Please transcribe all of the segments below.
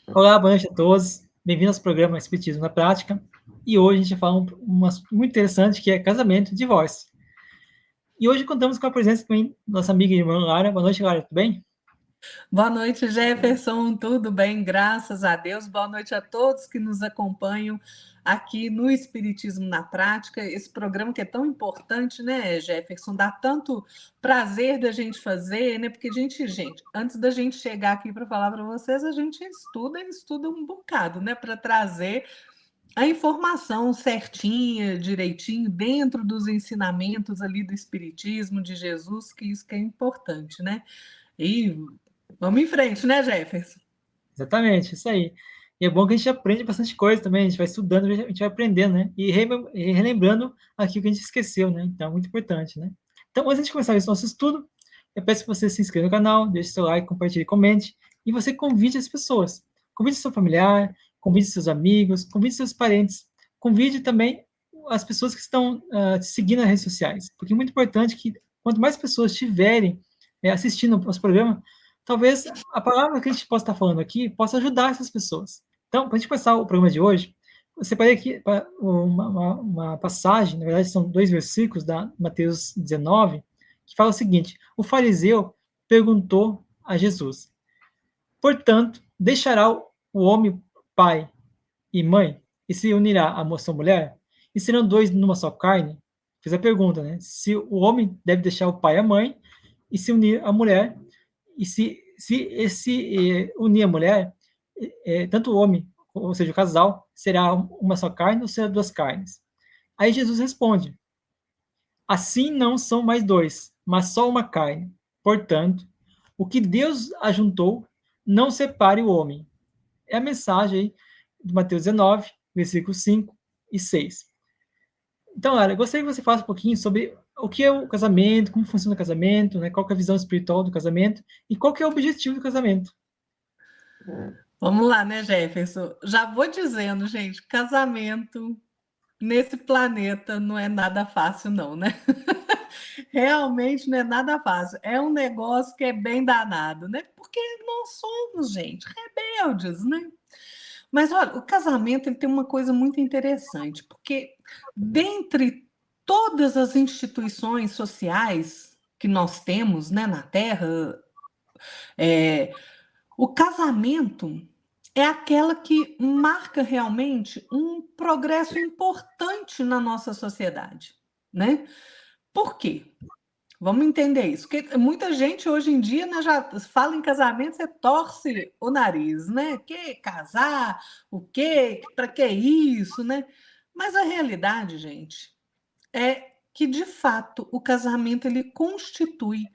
Olá, boa noite a todos. Bem-vindos ao programa Espiritismo na Prática. E hoje a gente vai falar um assunto muito interessante que é casamento e divórcio. E hoje contamos com a presença também da nossa amiga e irmã Lara. Boa noite, Lara, tudo bem? Boa noite, Jefferson. Tudo bem? Graças a Deus. Boa noite a todos que nos acompanham aqui no Espiritismo na Prática. Esse programa que é tão importante, né, Jefferson? Dá tanto prazer da gente fazer, né? Porque gente, antes da gente chegar aqui para falar para vocês, a gente estuda um bocado, né, para trazer a informação certinha, direitinho, dentro dos ensinamentos ali do Espiritismo, de Jesus, que isso que é importante, né? E vamos em frente, né, Jefferson? Exatamente, isso aí. E é bom que a gente aprende bastante coisa também, a gente vai estudando, a gente vai aprendendo, né? E relembrando aquilo que a gente esqueceu, né? Então, é muito importante, né? Então, antes de começar esse nosso estudo, eu peço que você se inscreva no canal, deixe seu like, compartilhe, comente, e você convide as pessoas. Convide seu familiar, convide seus amigos, convide seus parentes, convide também as pessoas que estão te seguindo nas redes sociais, porque é muito importante que quanto mais pessoas tiverem assistindo aos programas, talvez a palavra que a gente possa estar falando aqui possa ajudar essas pessoas. Então, para a gente começar o programa de hoje, eu separei aqui uma passagem, na verdade são dois versículos da Mateus 19, que fala o seguinte: o fariseu perguntou a Jesus: portanto, deixará o homem pai e mãe e se unirá à sua mulher? E serão dois numa só carne? Fiz a pergunta, né? Se o homem deve deixar o pai e a mãe e se unir à mulher, e se unir a mulher, tanto o homem, ou seja, o casal, será uma só carne ou será duas carnes? Aí Jesus responde: assim não são mais dois, mas só uma carne. Portanto, o que Deus ajuntou, não separe o homem. É a mensagem aí de Mateus 19, versículos 5 e 6. Então, Lara, eu gostaria que você falasse um pouquinho sobre o que é o casamento, como funciona o casamento, né? Qual que é a visão espiritual do casamento e qual que é o objetivo do casamento. Vamos lá, né, Jefferson? Já vou dizendo, gente, casamento nesse planeta não é nada fácil, não, né? Realmente não é nada fácil. É um negócio que é bem danado, né? Porque nós somos, gente, rebeldes, né? Mas olha, o casamento ele tem uma coisa muito interessante, porque dentre todas as instituições sociais que nós temos, né, na Terra, é, o casamento é aquela que marca realmente um progresso importante na nossa sociedade, né? Por quê? Vamos entender isso, porque muita gente hoje em dia, né, já fala em casamento, você torce o nariz, né? Que casar, o quê? Para que isso, né? Mas a realidade, gente, é que de fato o casamento ele constitui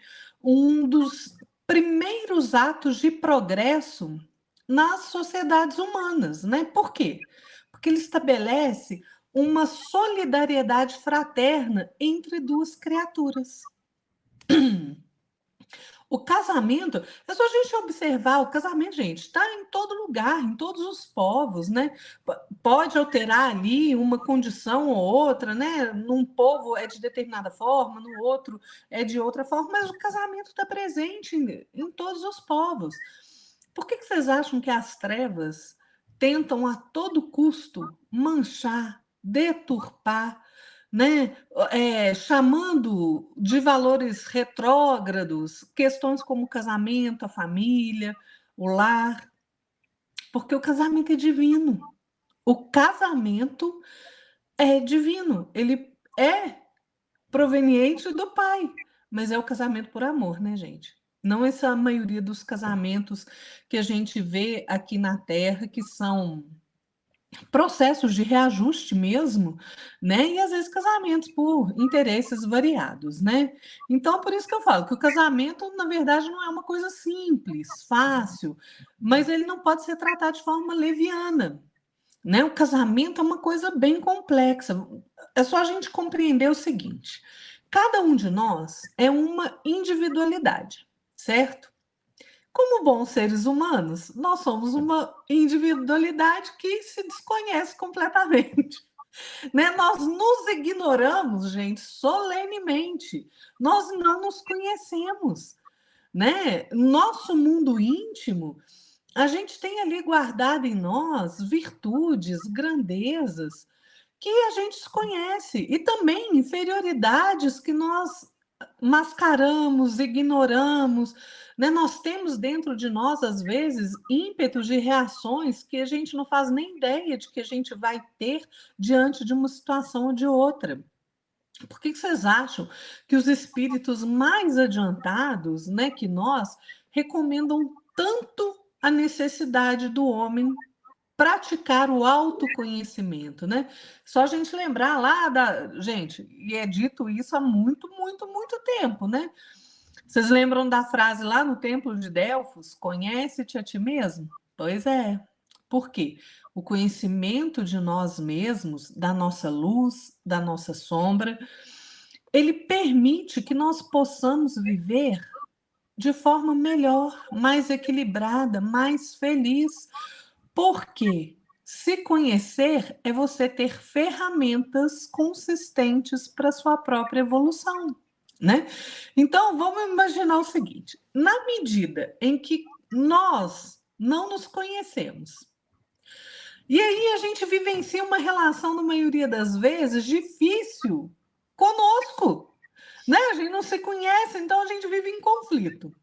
um dos primeiros atos de progresso nas sociedades humanas, né? Por quê? Porque ele estabelece uma solidariedade fraterna entre duas criaturas. O casamento, é só a gente observar, o casamento, gente, está em todo lugar, em todos os povos, né? Pode alterar ali uma condição ou outra, né? Num povo é de determinada forma, no outro é de outra forma, mas o casamento está presente em todos os povos. Por que vocês acham que as trevas tentam a todo custo manchar, deturpar, né? Chamando de valores retrógrados questões como o casamento, a família, o lar, porque o casamento é divino. O casamento é divino, ele é proveniente do pai, mas é o casamento por amor, né, gente? Não essa maioria dos casamentos que a gente vê aqui na Terra, que são processos de reajuste mesmo, né? E às vezes casamentos por interesses variados, né? Então, por isso que eu falo que o casamento, na verdade, não é uma coisa simples, fácil, mas ele não pode ser tratado de forma leviana, né? O casamento é uma coisa bem complexa. É só a gente compreender o seguinte: cada um de nós é uma individualidade, certo? Como bons seres humanos, nós somos uma individualidade que se desconhece completamente. Né? Nós nos ignoramos, gente, solenemente. Nós não nos conhecemos. Né? Nosso mundo íntimo, a gente tem ali guardado em nós virtudes, grandezas que a gente desconhece e também inferioridades que nós mascaramos, ignoramos, né? Nós temos dentro de nós, às vezes, ímpetos de reações que a gente não faz nem ideia de que a gente vai ter diante de uma situação ou de outra. Por que vocês acham que os espíritos mais adiantados, né, que nós, recomendam tanto a necessidade do homem praticar o autoconhecimento, né? Só a gente lembrar lá da... Gente, e é dito isso há muito, muito, muito tempo, né? Vocês lembram da frase lá no Templo de Delfos? Conhece-te a ti mesmo? Pois é. Por quê? O conhecimento de nós mesmos, da nossa luz, da nossa sombra, ele permite que nós possamos viver de forma melhor, mais equilibrada, mais feliz. Porque se conhecer é você ter ferramentas consistentes para a sua própria evolução, né? Então, vamos imaginar o seguinte: na medida em que nós não nos conhecemos, e aí a gente vivencia uma relação, na maioria das vezes, difícil conosco, né? A gente não se conhece, então a gente vive em conflito.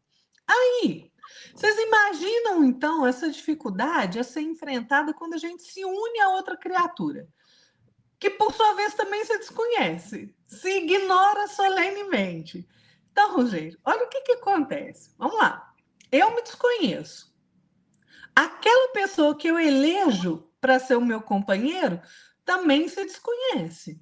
Aí, vocês imaginam, então, essa dificuldade a ser enfrentada quando a gente se une a outra criatura, que, por sua vez, também se desconhece, se ignora solenemente. Então, gente, olha o que acontece. Vamos lá. Eu me desconheço. Aquela pessoa que eu elejo para ser o meu companheiro também se desconhece.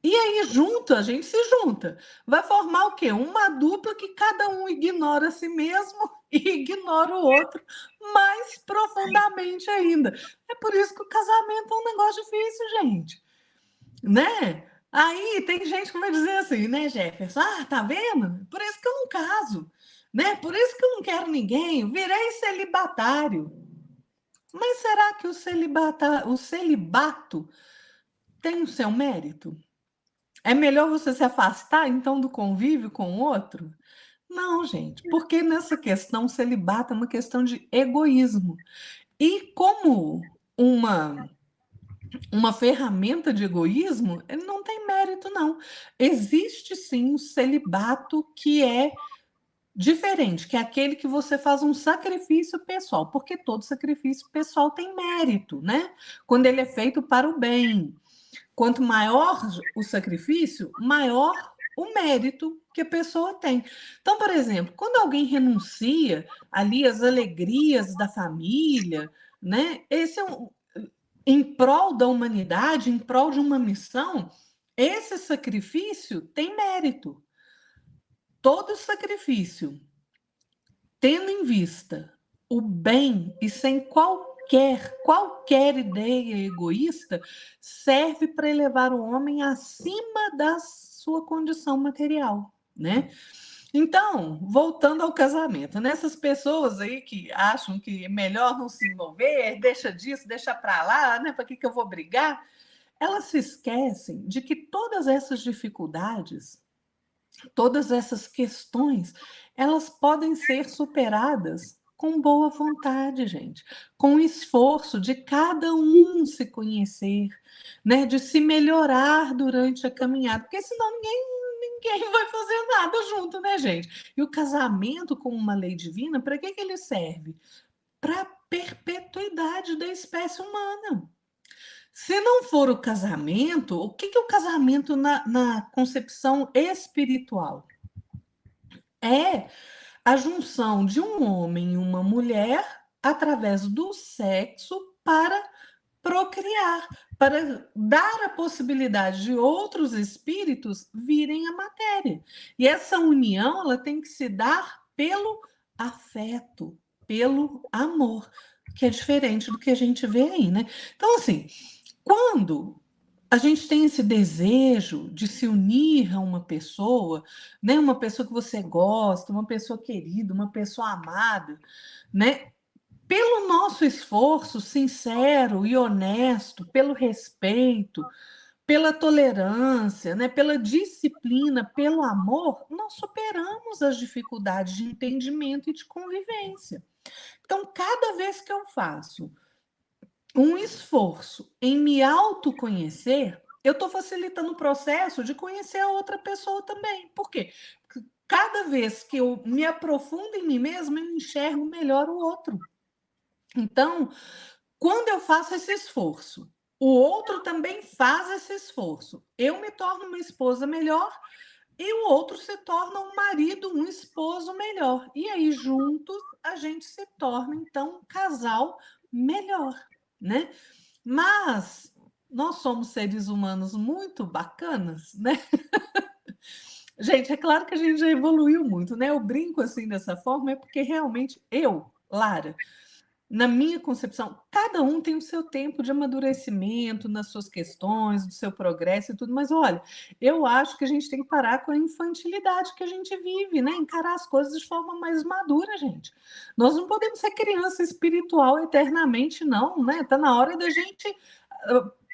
E aí, a gente se junta. Vai formar o quê? Uma dupla que cada um ignora a si mesmo e ignora o outro mais profundamente ainda. É por isso que o casamento é um negócio difícil, gente. Né? Aí tem gente que vai dizer assim, né, Jefferson? Ah, tá vendo? Por isso que eu não caso. Né? Por isso que eu não quero ninguém. Eu virei celibatário. Mas será que o celibato tem o seu mérito? É melhor você se afastar, então, do convívio com o outro? Não, gente, porque nessa questão, o celibato é uma questão de egoísmo. E como uma ferramenta de egoísmo, ele não tem mérito, não. Existe, sim, um celibato que é diferente, que é aquele que você faz um sacrifício pessoal, porque todo sacrifício pessoal tem mérito, né? Quando ele é feito para o bem. Quanto maior o sacrifício, maior o mérito que a pessoa tem. Então, por exemplo, quando alguém renuncia ali às alegrias da família, né? Esse é em prol da humanidade, em prol de uma missão, esse sacrifício tem mérito. Todo sacrifício, tendo em vista o bem e sem qualquer ideia egoísta, serve para elevar o homem acima da sua condição material, né? Então, voltando ao casamento, nessas pessoas aí que acham que é melhor não se envolver, deixa disso, deixa para lá, né? Para que eu vou brigar? Elas se esquecem de que todas essas dificuldades, todas essas questões, elas podem ser superadas com boa vontade, gente, com o esforço de cada um se conhecer, né, de se melhorar durante a caminhada, porque senão ninguém vai fazer nada junto, né, gente? E o casamento, como uma lei divina, para que ele serve? Para a perpetuidade da espécie humana. Se não for o casamento, o que é o casamento na concepção espiritual? É a junção de um homem e uma mulher através do sexo para procriar, para dar a possibilidade de outros espíritos virem à matéria. E essa união, ela tem que se dar pelo afeto, pelo amor, que é diferente do que a gente vê aí, né? Então, assim, quando a gente tem esse desejo de se unir a uma pessoa, né? Uma pessoa que você gosta, uma pessoa querida, uma pessoa amada, né? Pelo nosso esforço sincero e honesto, pelo respeito, pela tolerância, né? Pela disciplina, pelo amor, nós superamos as dificuldades de entendimento e de convivência. Então, cada vez que eu faço um esforço em me autoconhecer, eu estou facilitando o processo de conhecer a outra pessoa também. Por quê? Porque cada vez que eu me aprofundo em mim mesma, eu enxergo melhor o outro. Então, quando eu faço esse esforço, o outro também faz esse esforço. Eu me torno uma esposa melhor e o outro se torna um marido, um esposo melhor. E aí, juntos, a gente se torna, então, um casal melhor, né? Mas nós somos seres humanos muito bacanas, né? Gente, é claro que a gente já evoluiu muito, né? Eu brinco assim dessa forma, é porque realmente eu, Lara, na minha concepção, cada um tem o seu tempo de amadurecimento nas suas questões, do seu progresso e tudo, mas olha, eu acho que a gente tem que parar com a infantilidade que a gente vive, né? Encarar as coisas de forma mais madura, gente. Nós não podemos ser criança espiritual eternamente, não, né? Tá na hora da gente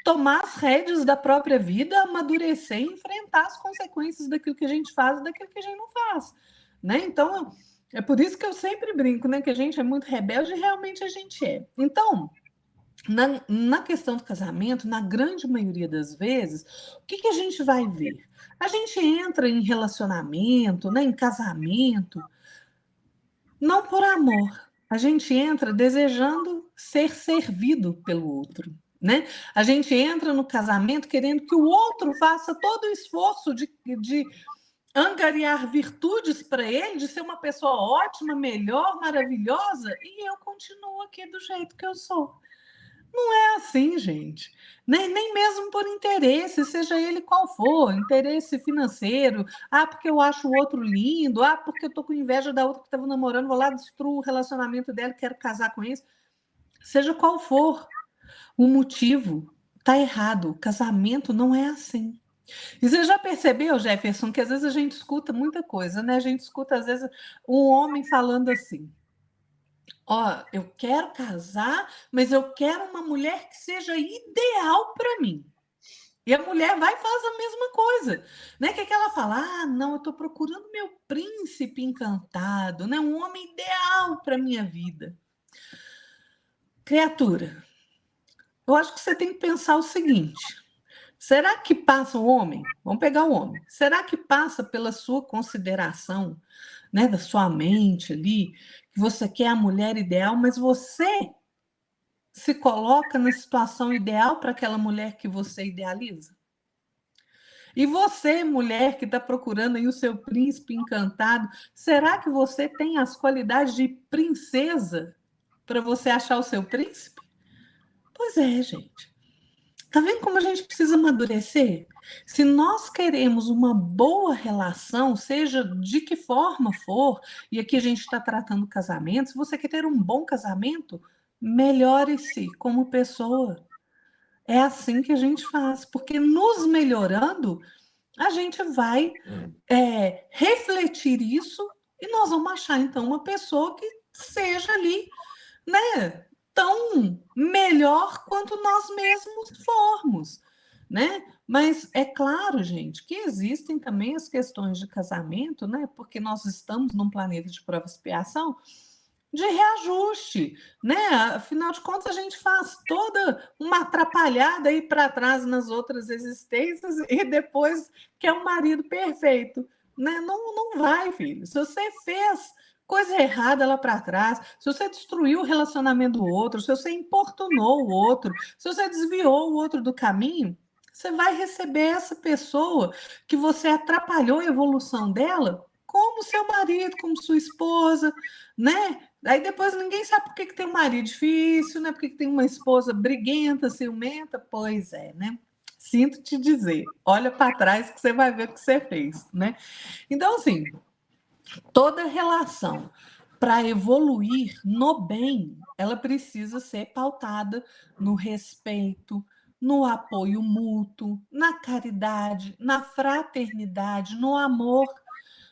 tomar as rédeas da própria vida, amadurecer e enfrentar as consequências daquilo que a gente faz e daquilo que a gente não faz, né? Então, é por isso que eu sempre brinco, né? Que a gente é muito rebelde e realmente a gente é. Então, na questão do casamento, na grande maioria das vezes, o que a gente vai ver? A gente entra em relacionamento, né, em casamento, não por amor. A gente entra desejando ser servido pelo outro, né? A gente entra no casamento querendo que o outro faça todo o esforço de angariar virtudes para ele, de ser uma pessoa ótima, melhor, maravilhosa, e eu continuo aqui do jeito que eu sou. Não é assim, gente. Nem mesmo por interesse, seja ele qual for, interesse financeiro, porque eu acho o outro lindo, porque eu tô com inveja da outra que estava namorando, vou lá destruir o relacionamento dela, quero casar com isso. Seja qual for o motivo, tá errado. O casamento não é assim. E você já percebeu, Jefferson, que às vezes a gente escuta muita coisa, né? A gente escuta, às vezes, um homem falando assim: eu quero casar, mas eu quero uma mulher que seja ideal para mim. E a mulher vai e faz a mesma coisa, né? Que ela fala: não, eu estou procurando meu príncipe encantado, né? Um homem ideal para minha vida. Criatura, eu acho que você tem que pensar o seguinte: será que passa o homem? Vamos pegar o homem. Será que passa pela sua consideração, né, da sua mente ali, que você quer a mulher ideal, mas você se coloca na situação ideal para aquela mulher que você idealiza? E você, mulher que está procurando aí o seu príncipe encantado, será que você tem as qualidades de princesa para você achar o seu príncipe? Pois é, gente. Tá vendo como a gente precisa amadurecer? Se nós queremos uma boa relação, seja de que forma for, e aqui a gente está tratando casamento, se você quer ter um bom casamento, melhore-se como pessoa. É assim que a gente faz, porque nos melhorando, a gente vai refletir isso e nós vamos achar, então, uma pessoa que seja ali, né, tão melhor quanto nós mesmos formos, né? Mas é claro, gente, que existem também as questões de casamento, né? Porque nós estamos num planeta de prova e expiação, de reajuste, né? Afinal de contas, a gente faz toda uma atrapalhada aí para trás nas outras existências e depois quer um marido perfeito, né? Não vai, filho. Se você fez coisa errada lá para trás, se você destruiu o relacionamento do outro, se você importunou o outro, se você desviou o outro do caminho, você vai receber essa pessoa que você atrapalhou a evolução dela como seu marido, como sua esposa, né? Aí depois ninguém sabe por que tem um marido difícil, né? Por que tem uma esposa briguenta, ciumenta. Pois é, né? Sinto te dizer, olha para trás que você vai ver o que você fez, né? Então, assim, toda relação para evoluir no bem, ela precisa ser pautada no respeito, no apoio mútuo, na caridade, na fraternidade, no amor,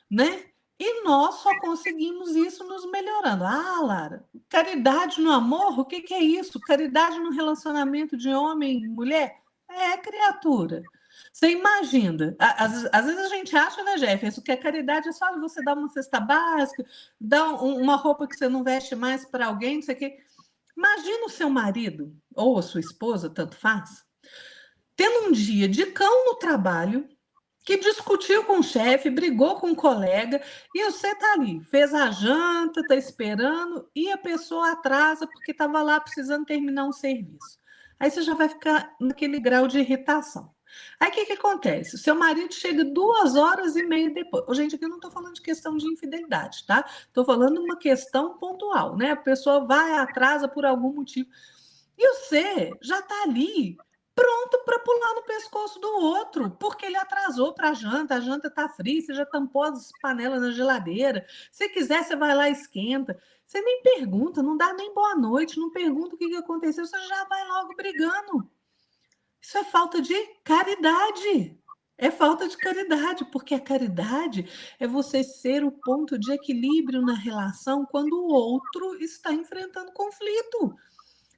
né? E nós só conseguimos isso nos melhorando. Lara, caridade no amor? O que é isso? Caridade no relacionamento de homem e mulher? É, criatura. Você imagina, às vezes a gente acha, né, Jefferson, que a caridade é só você dar uma cesta básica, dar uma roupa que você não veste mais para alguém, não sei o quê. Imagina o seu marido ou a sua esposa, tanto faz, tendo um dia de cão no trabalho, que discutiu com o chefe, brigou com o colega, e você está ali, fez a janta, está esperando, e a pessoa atrasa porque estava lá precisando terminar um serviço. Aí você já vai ficar naquele grau de irritação. Aí o que acontece? O seu marido chega 2 horas e meia depois. Gente, aqui eu não estou falando de questão de infidelidade, tá? Estou falando de uma questão pontual, né? A pessoa vai, atrasa por algum motivo. E você já está ali pronto para pular no pescoço do outro, porque ele atrasou para a janta está fria, você já tampou as panelas na geladeira. Se quiser, você vai lá e esquenta. Você nem pergunta, não dá nem boa noite, não pergunta o que aconteceu, você já vai logo brigando. Isso é falta de caridade. É falta de caridade, porque a caridade é você ser o ponto de equilíbrio na relação quando o outro está enfrentando conflito.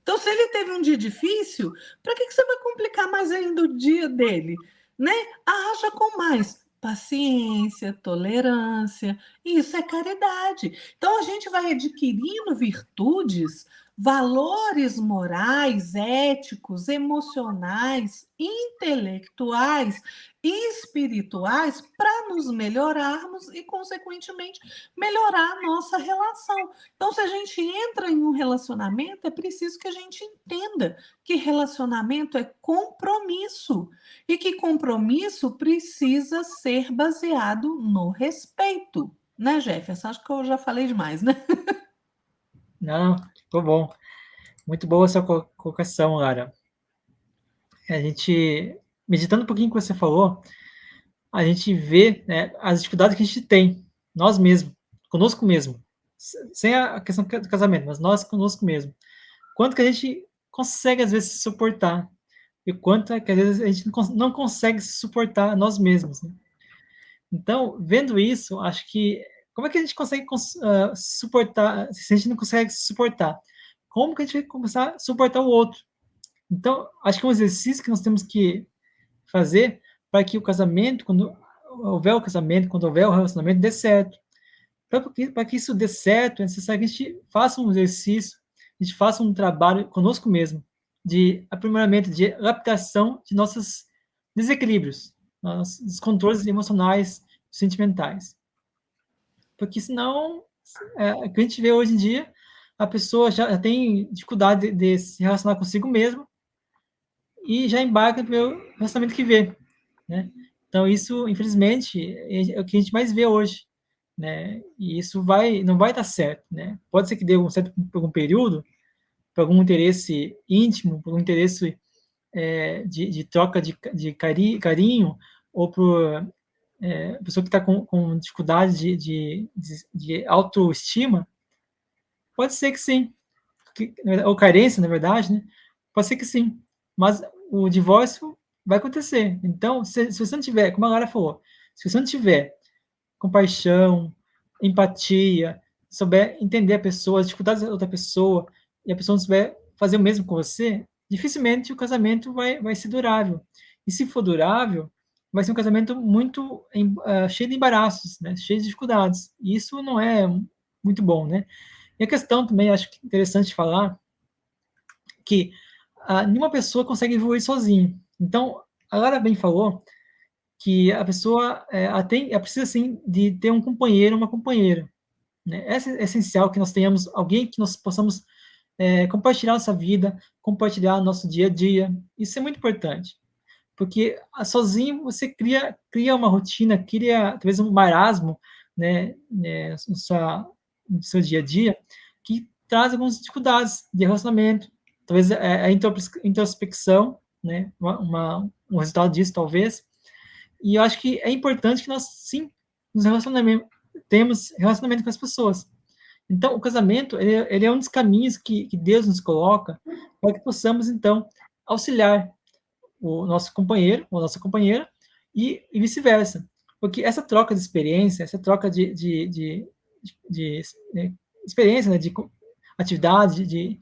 Então, se ele teve um dia difícil, para que você vai complicar mais ainda o dia dele? Né? Haja com mais paciência, tolerância. Isso é caridade. Então, a gente vai adquirindo virtudes, valores morais, éticos, emocionais, intelectuais e espirituais para nos melhorarmos e, consequentemente, melhorar a nossa relação. Então, se a gente entra em um relacionamento, é preciso que a gente entenda que relacionamento é compromisso e que compromisso precisa ser baseado no respeito. Né, Jefferson? Acho que eu já falei demais, né? Não, ficou bom. Muito boa essa colocação, Lara. A gente, meditando um pouquinho o que você falou, a gente vê, né, as dificuldades que a gente tem, nós mesmos, conosco mesmo, sem a questão do casamento, mas nós conosco mesmo. Quanto que a gente consegue, às vezes, se suportar, e quanto é que, às vezes, a gente não consegue se suportar nós mesmos. Né? Então, vendo isso, acho que, como é que a gente consegue se suportar, se a gente não consegue se suportar? Como que a gente vai começar a suportar o outro? Então, acho que é um exercício que nós temos que fazer para que o casamento, quando houver o casamento, quando houver o relacionamento, dê certo. Para que isso dê certo, é necessário que a gente faça um exercício, a gente faça um trabalho conosco mesmo, de aprimoramento, de adaptação de nossos desequilíbrios, dos controles emocionais, sentimentais. Porque senão, o que a gente vê hoje em dia, a pessoa já tem dificuldade de se relacionar consigo mesma e já embarca pelo relacionamento que vê, né? Então, isso, infelizmente, é o que a gente mais vê hoje, né? E isso não vai dar certo, né? Pode ser que dê um certo por algum período, por algum interesse íntimo, por um interesse de troca de carinho, ou por pessoa que está com dificuldade de autoestima, pode ser que sim, ou carência, na verdade, né? Pode ser que sim, mas o divórcio vai acontecer. Então, se você não tiver, como a Lara falou, se você não tiver compaixão, empatia, souber entender a pessoa, as dificuldades da outra pessoa, e a pessoa não souber fazer o mesmo com você, dificilmente o casamento vai ser durável. E se for durável, vai ser um casamento muito cheio de embaraços, né? Cheio de dificuldades. E isso não é muito bom, né? E a questão também, acho que é interessante falar, que nenhuma pessoa consegue evoluir sozinha. Então, a Lara bem falou que a pessoa ela precisa, sim, de ter um companheiro, uma companheira. Né? É essencial que nós tenhamos alguém que nós possamos compartilhar nossa vida, compartilhar nosso dia a dia. Isso é muito importante. Porque sozinho você cria uma rotina, cria talvez um marasmo, né, no seu dia a dia, que traz algumas dificuldades de relacionamento, talvez a introspecção, né, um resultado disso, talvez. E eu acho que é importante que nós, sim, temos relacionamento com as pessoas. Então, o casamento, ele é um dos caminhos que Deus nos coloca para que possamos, então, auxiliar o nosso companheiro ou nossa companheira e vice-versa. Porque essa troca de experiência, essa troca de experiência, né, de atividade, de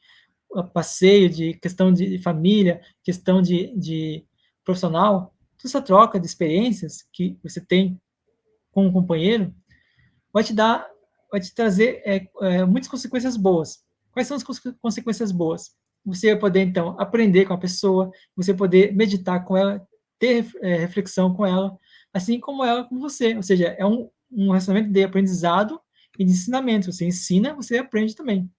passeio, de questão de família, questão de profissional, essa troca de experiências que você tem com o companheiro vai te trazer muitas consequências boas. Quais são as consequências boas? Você vai poder, então, aprender com a pessoa, você poder meditar com ela, ter reflexão com ela, assim como ela com você. Ou seja, é um relacionamento de aprendizado e de ensinamento. Você ensina, você aprende também.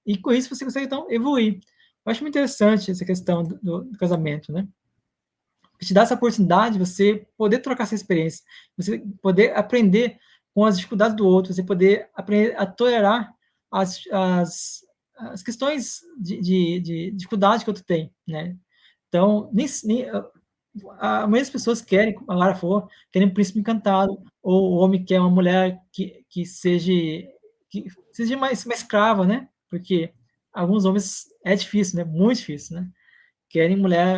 E com isso você consegue, então, evoluir. Eu acho muito interessante essa questão do casamento, né? Te dá essa oportunidade de você poder trocar essa experiência, você poder aprender com as dificuldades do outro, você poder aprender a tolerar as questões de dificuldade que o outro tem, né? Então, a maioria das pessoas querem, como a Lara falou, querem um príncipe encantado, ou o homem quer uma mulher que seja mais uma escrava, né? Porque alguns homens é difícil, né? Muito difícil, né? Querem mulher,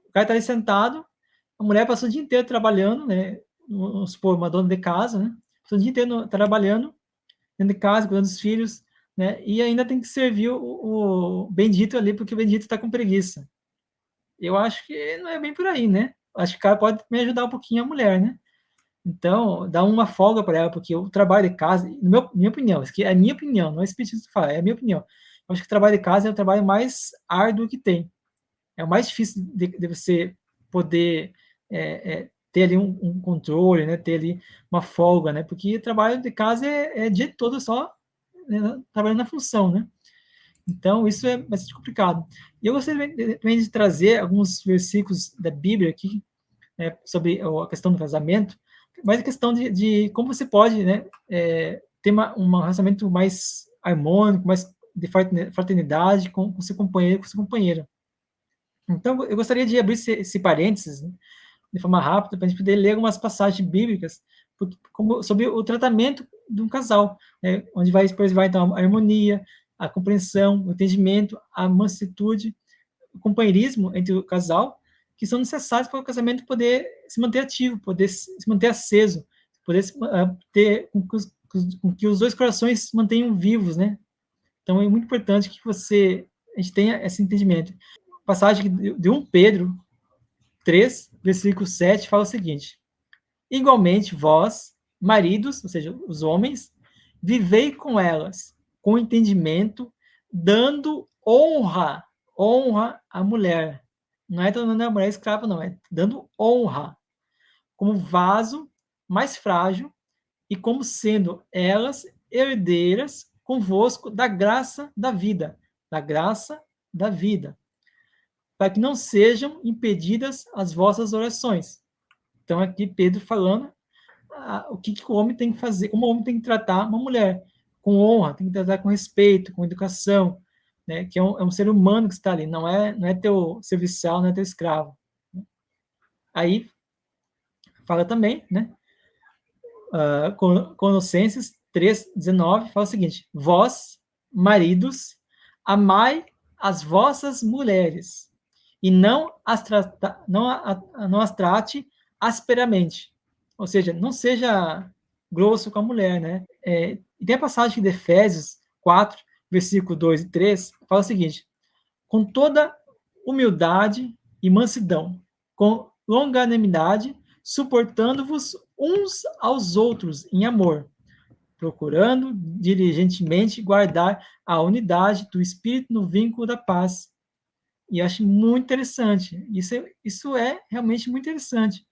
o cara tá ali sentado, a mulher passou o dia inteiro trabalhando, né? Vamos supor, uma dona de casa, né? Passou o dia inteiro trabalhando dentro de casa, cuidando dos filhos, né? E ainda tem que servir o bendito ali, porque o bendito está com preguiça. Eu acho que não é bem por aí, né? Acho que o cara pode me ajudar um pouquinho a mulher, né? Então, dá uma folga para ela, porque o trabalho de casa, minha opinião, isso aqui é a minha opinião, não é espírito que fala, é a minha opinião. Eu acho que o trabalho de casa é o trabalho mais árduo que tem. É o mais difícil de você poder ter ali um controle, né? Ter ali uma folga, né? Porque o trabalho de casa é dia todo só, né, trabalhando na função, né? Então, isso é bastante complicado. E eu gostaria também de trazer alguns versículos da Bíblia aqui, né, sobre a questão do casamento, mas a questão de como você pode, né, ter um relacionamento mais harmônico, mais de fraternidade com seu companheiro, com sua companheira. Então, eu gostaria de abrir esse parênteses, né, de forma rápida, para a gente poder ler algumas passagens bíblicas sobre o tratamento de um casal, né, onde vai então a harmonia, a compreensão, o entendimento, a mansuetude, o companheirismo entre o casal, que são necessários para o casamento poder se manter ativo, poder se manter aceso, poder ter com que os dois corações se mantenham vivos, né? Então é muito importante que a gente tenha esse entendimento. A passagem de 1 Pedro 3, versículo 7, fala o seguinte: igualmente vós, maridos, ou seja, os homens, vivei com elas, com entendimento, dando honra à mulher. Não é tornando a mulher escrava, não, é dando honra, como vaso mais frágil e como sendo elas herdeiras convosco da graça da vida, para que não sejam impedidas as vossas orações. Então, aqui Pedro falando o que o homem tem que fazer, como o homem tem que tratar uma mulher, com honra, tem que tratar com respeito, com educação, né? Que é um ser humano que está ali, não é teu serviçal, não é teu escravo. Aí fala também, né? Colossenses 3:19 fala o seguinte: vós, maridos, amai as vossas mulheres e não as trate asperamente. Ou seja, não seja grosso com a mulher, né? E tem a passagem de Efésios 4, versículo 2 e 3, fala o seguinte: com toda humildade e mansidão, com longanimidade, suportando-vos uns aos outros em amor, procurando diligentemente guardar a unidade do Espírito no vínculo da paz. E eu acho muito interessante. Isso é realmente muito interessante,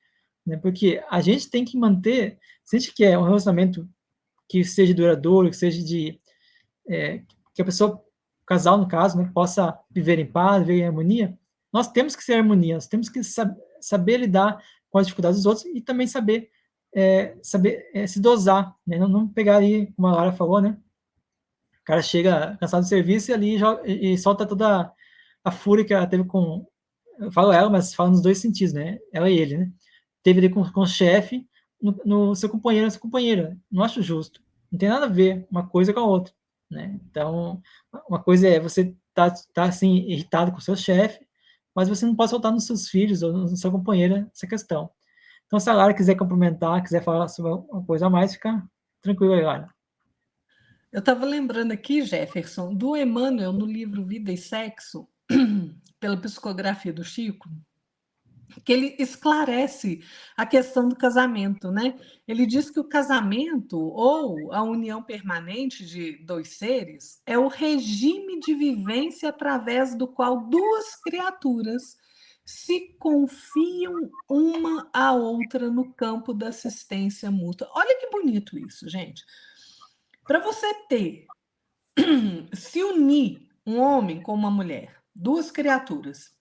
né? Porque a gente tem que manter, se a gente quer um relacionamento que seja duradouro, que seja que a pessoa, o casal no caso, né, possa viver em paz, viver em harmonia, nós temos que ser harmonia, nós temos que saber lidar com as dificuldades dos outros e também saber se dosar, né? Não pegar ali, como a Lara falou, né? O cara chega cansado do serviço e ali e solta toda a fúria que ela teve com. Eu falo ela, mas falo nos dois sentidos, né? Ela e ele, né? Teve ali com o chefe, no seu companheiro, na sua companheira. Não acho justo. Não tem nada a ver uma coisa com a outra, né? Então, uma coisa é você tá assim, irritado com o seu chefe, mas você não pode soltar nos seus filhos ou na sua companheira essa questão. Então, se a Lara quiser complementar, quiser falar sobre uma coisa a mais, fica tranquilo aí, Lara. Eu estava lembrando aqui, Jefferson, do Emmanuel no livro Vida e Sexo, pela psicografia do Chico, que ele esclarece a questão do casamento, né? Ele diz que o casamento ou a união permanente de dois seres é o regime de vivência através do qual duas criaturas se confiam uma à outra no campo da assistência mútua. Olha que bonito isso, gente. Para você se unir um homem com uma mulher, duas criaturas,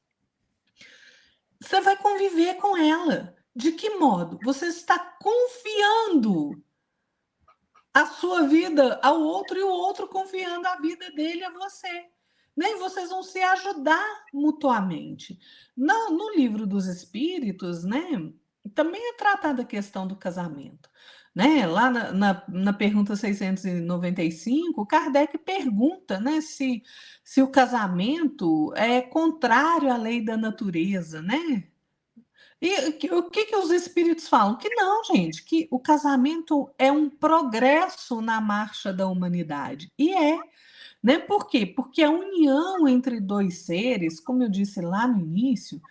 você vai conviver com ela. De que modo? Você está confiando a sua vida ao outro e o outro confiando a vida dele a você. Nem vocês vão se ajudar mutuamente. No livro dos Espíritos, né, também é tratada a questão do casamento. Né? Lá na pergunta 695, Kardec pergunta, né, se o casamento é contrário à lei da natureza, né? E o que os espíritos falam? Que não, gente, que o casamento é um progresso na marcha da humanidade. E é, né? Por quê? Porque a união entre dois seres, como eu disse lá no início,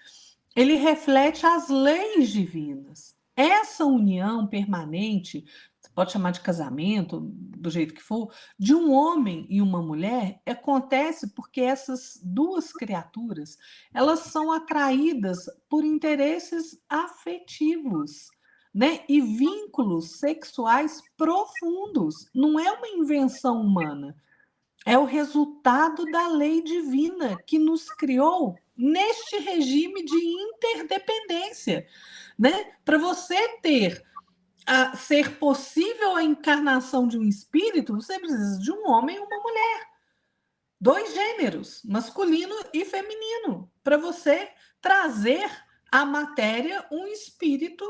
ele reflete as leis divinas. Essa união permanente, você pode chamar de casamento, do jeito que for, de um homem e uma mulher, acontece porque essas duas criaturas, elas são atraídas por interesses afetivos, né? E vínculos sexuais profundos. Não é uma invenção humana. É o resultado da lei divina que nos criou neste regime de interdependência, né? Para você ser possível a encarnação de um espírito, você precisa de um homem e uma mulher, dois gêneros, masculino e feminino, para você trazer à matéria um espírito.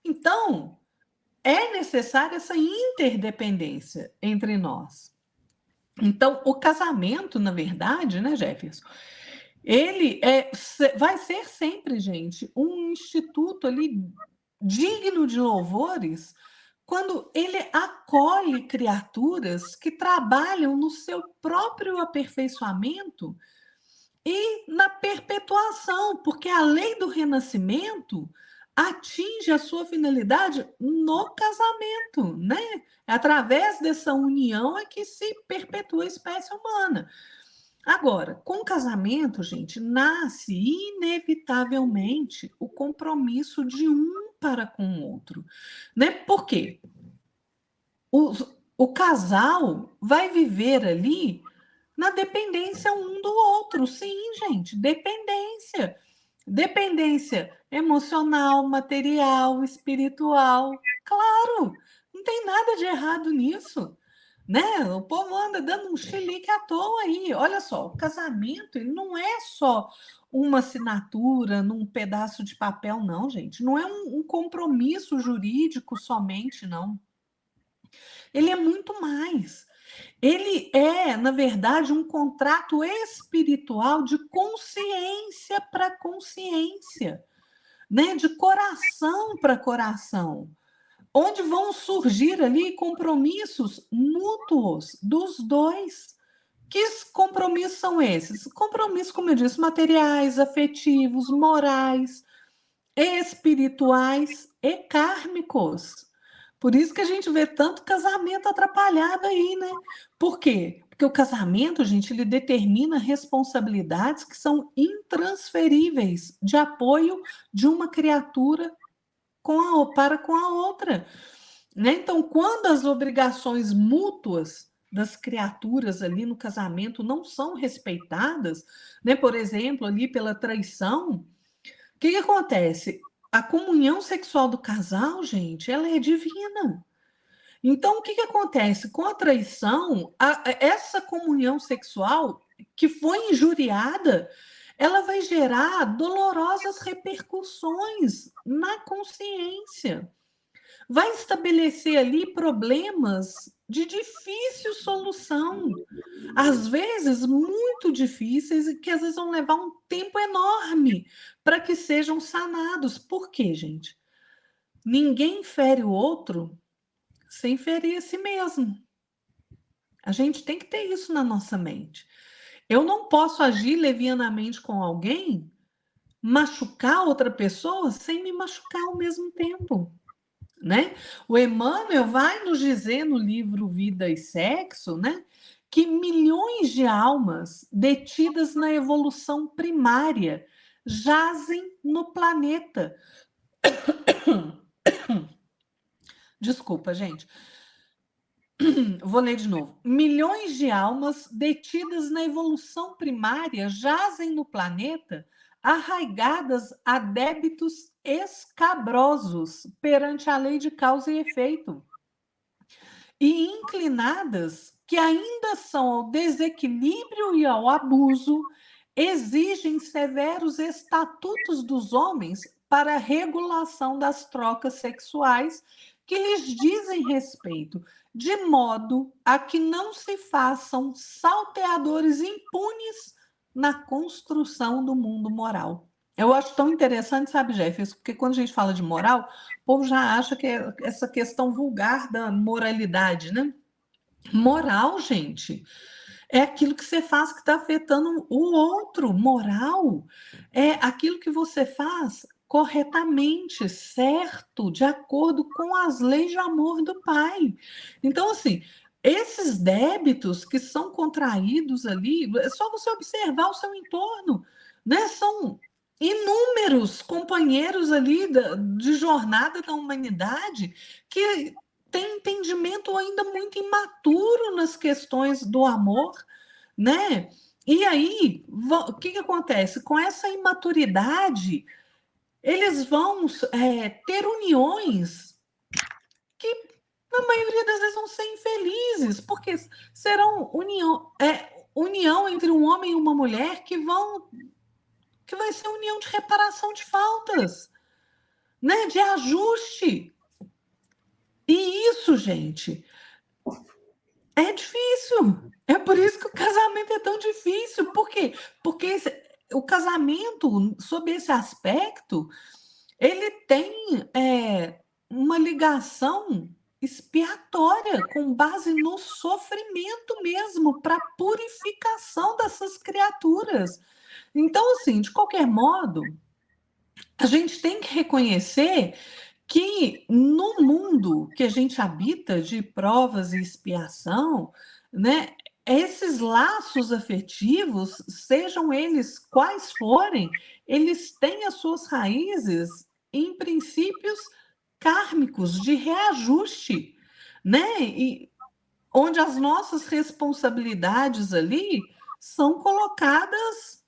Então, é necessária essa interdependência entre nós. Então, o casamento, na verdade, né, Jefferson, ele vai ser sempre, gente, um instituto ali digno de louvores quando ele acolhe criaturas que trabalham no seu próprio aperfeiçoamento e na perpetuação, porque a lei do renascimento atinge a sua finalidade no casamento, né? Através dessa união é que se perpetua a espécie humana. Agora, com o casamento, gente, nasce inevitavelmente o compromisso de um para com o outro, né? Por quê? O casal vai viver ali na dependência um do outro. Sim, gente, dependência. Dependência emocional, material, espiritual. Claro, não tem nada de errado nisso. Né? O povo anda dando um chilique à toa aí. Olha só, o casamento ele não é só uma assinatura num pedaço de papel, não, gente. Não é um compromisso jurídico somente, não. Ele é muito mais. Ele é, na verdade, um contrato espiritual de consciência para consciência, né? De coração para coração, onde vão surgir ali compromissos mútuos dos dois. Que compromissos são esses? Compromissos, como eu disse, materiais, afetivos, morais, espirituais e kármicos. Por isso que a gente vê tanto casamento atrapalhado aí, né? Por quê? Porque o casamento, gente, ele determina responsabilidades que são intransferíveis de apoio de uma criatura para com a outra. Né? Então, quando as obrigações mútuas das criaturas ali no casamento não são respeitadas, né? Por exemplo, ali pela traição, o que acontece? A comunhão sexual do casal, gente, ela é divina. Então, o que acontece? Com a traição, essa comunhão sexual que foi injuriada, ela vai gerar dolorosas repercussões na consciência. Vai estabelecer ali problemas de difícil solução, às vezes muito difíceis e que às vezes vão levar um tempo enorme para que sejam sanados. Por quê, gente? Ninguém fere o outro sem ferir a si mesmo. A gente tem que ter isso na nossa mente. Eu não posso agir levianamente com alguém machucar outra pessoa sem me machucar ao mesmo tempo, né? O Emmanuel vai nos dizer no livro Vida e Sexo, né, que milhões de almas detidas na evolução primária jazem no planeta. Desculpa, gente. Vou ler de novo. Milhões de almas detidas na evolução primária jazem no planeta, arraigadas a débitos escabrosos perante a lei de causa e efeito, e inclinadas, que ainda são ao desequilíbrio e ao abuso, exigem severos estatutos dos homens para a regulação das trocas sexuais que lhes dizem respeito, de modo a que não se façam salteadores impunes na construção do mundo moral. Eu acho tão interessante, sabe, Jefferson, porque quando a gente fala de moral, o povo já acha que é essa questão vulgar da moralidade, né? Moral, gente, é aquilo que você faz que está afetando o outro. Moral é aquilo que você faz corretamente, certo, de acordo com as leis de amor do Pai. Então, assim, esses débitos que são contraídos ali, é só você observar o seu entorno, né? São inúmeros companheiros ali de jornada da humanidade que tem entendimento ainda muito imaturo nas questões do amor, né? E aí, o que acontece? Com essa imaturidade, eles vão ter uniões que, na maioria das vezes, vão ser infelizes, porque serão união entre um homem e uma mulher que vai ser união de reparação de faltas, né? De ajuste. E isso, gente, é difícil. É por isso que o casamento é tão difícil. Por quê? Porque o casamento, sob esse aspecto, ele tem uma ligação expiatória, com base no sofrimento mesmo, para a purificação dessas criaturas. Então, assim, de qualquer modo, a gente tem que reconhecer que no mundo que a gente habita de provas e expiação, né, esses laços afetivos, sejam eles quais forem, eles têm as suas raízes em princípios kármicos de reajuste, né? E onde as nossas responsabilidades ali são colocadas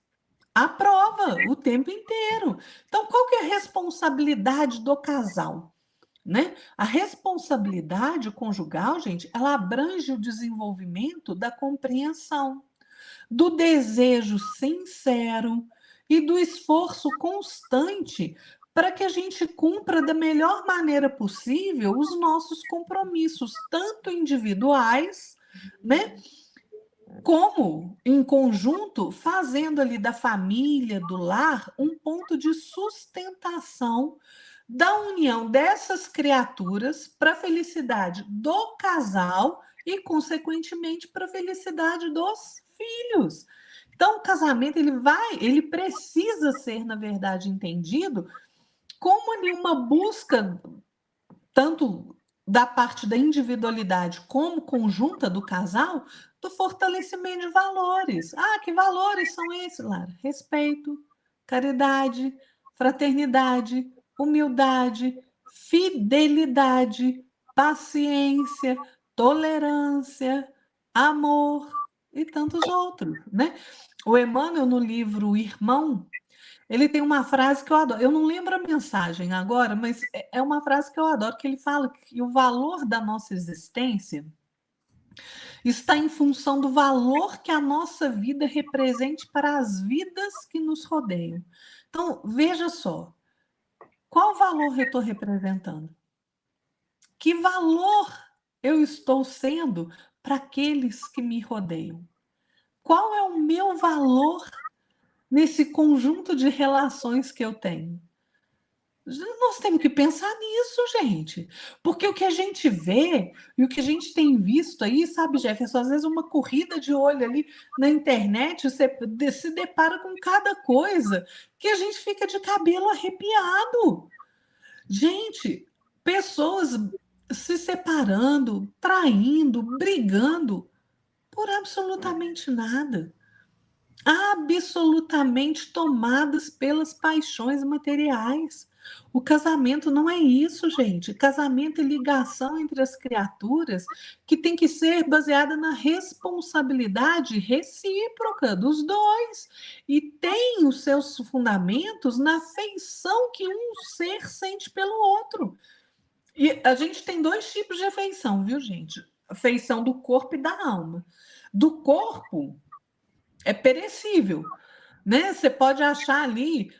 à prova o tempo inteiro. Então, qual que é a responsabilidade do casal? Né? A responsabilidade conjugal, gente, ela abrange o desenvolvimento da compreensão, do desejo sincero e do esforço constante para que a gente cumpra da melhor maneira possível os nossos compromissos, tanto individuais, né, como em conjunto, fazendo ali da família, do lar, um ponto de sustentação da união dessas criaturas para a felicidade do casal e, consequentemente, para a felicidade dos filhos. Então, o casamento ele precisa ser, na verdade, entendido como ali uma busca tanto da parte da individualidade como conjunta do casal, do fortalecimento de valores. Ah, que valores são esses, Lara? Respeito, caridade, fraternidade, humildade, fidelidade, paciência, tolerância, amor e tantos outros, né? O Emmanuel, no livro Irmão, ele tem uma frase que eu adoro. Eu não lembro a mensagem agora, mas é uma frase que eu adoro, que ele fala que o valor da nossa existência está em função do valor que a nossa vida represente para as vidas que nos rodeiam. Então, veja só, qual valor eu estou representando? Que valor eu estou sendo para aqueles que me rodeiam? Qual é o meu valor nesse conjunto de relações que eu tenho? Nós temos que pensar nisso, gente. Porque o que a gente vê e o que a gente tem visto aí, sabe, Jefferson, às vezes uma corrida de olho ali na internet, você se depara com cada coisa que a gente fica de cabelo arrepiado. Gente, pessoas se separando, traindo, brigando por absolutamente nada. Absolutamente tomadas pelas paixões materiais. O casamento não é isso, gente. Casamento é ligação entre as criaturas que tem que ser baseada na responsabilidade recíproca dos dois. E tem os seus fundamentos na afeição que um ser sente pelo outro. E a gente tem dois tipos de afeição, viu, gente? Afeição do corpo e da alma. Do corpo é perecível, né? Você pode achar ali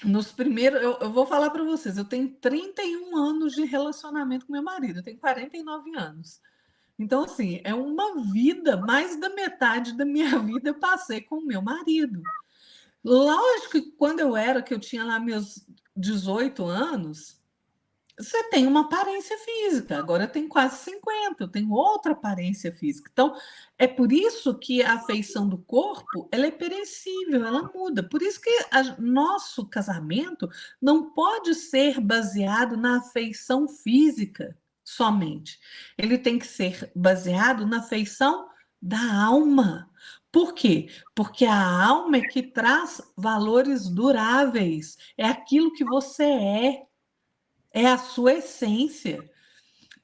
nos primeiros. Eu vou falar para vocês, eu tenho 31 anos de relacionamento com meu marido, eu tenho 49 anos. Então, assim, é uma vida, mais da metade da minha vida eu passei com o meu marido. Lógico que quando que eu tinha lá meus 18 anos, você tem uma aparência física, agora eu tenho quase 50, eu tenho outra aparência física. Então, é por isso que a afeição do corpo, ela é perecível, ela muda. Por isso que nosso casamento não pode ser baseado na afeição física somente. Ele tem que ser baseado na afeição da alma. Por quê? Porque a alma é que traz valores duráveis, é aquilo que você é a sua essência.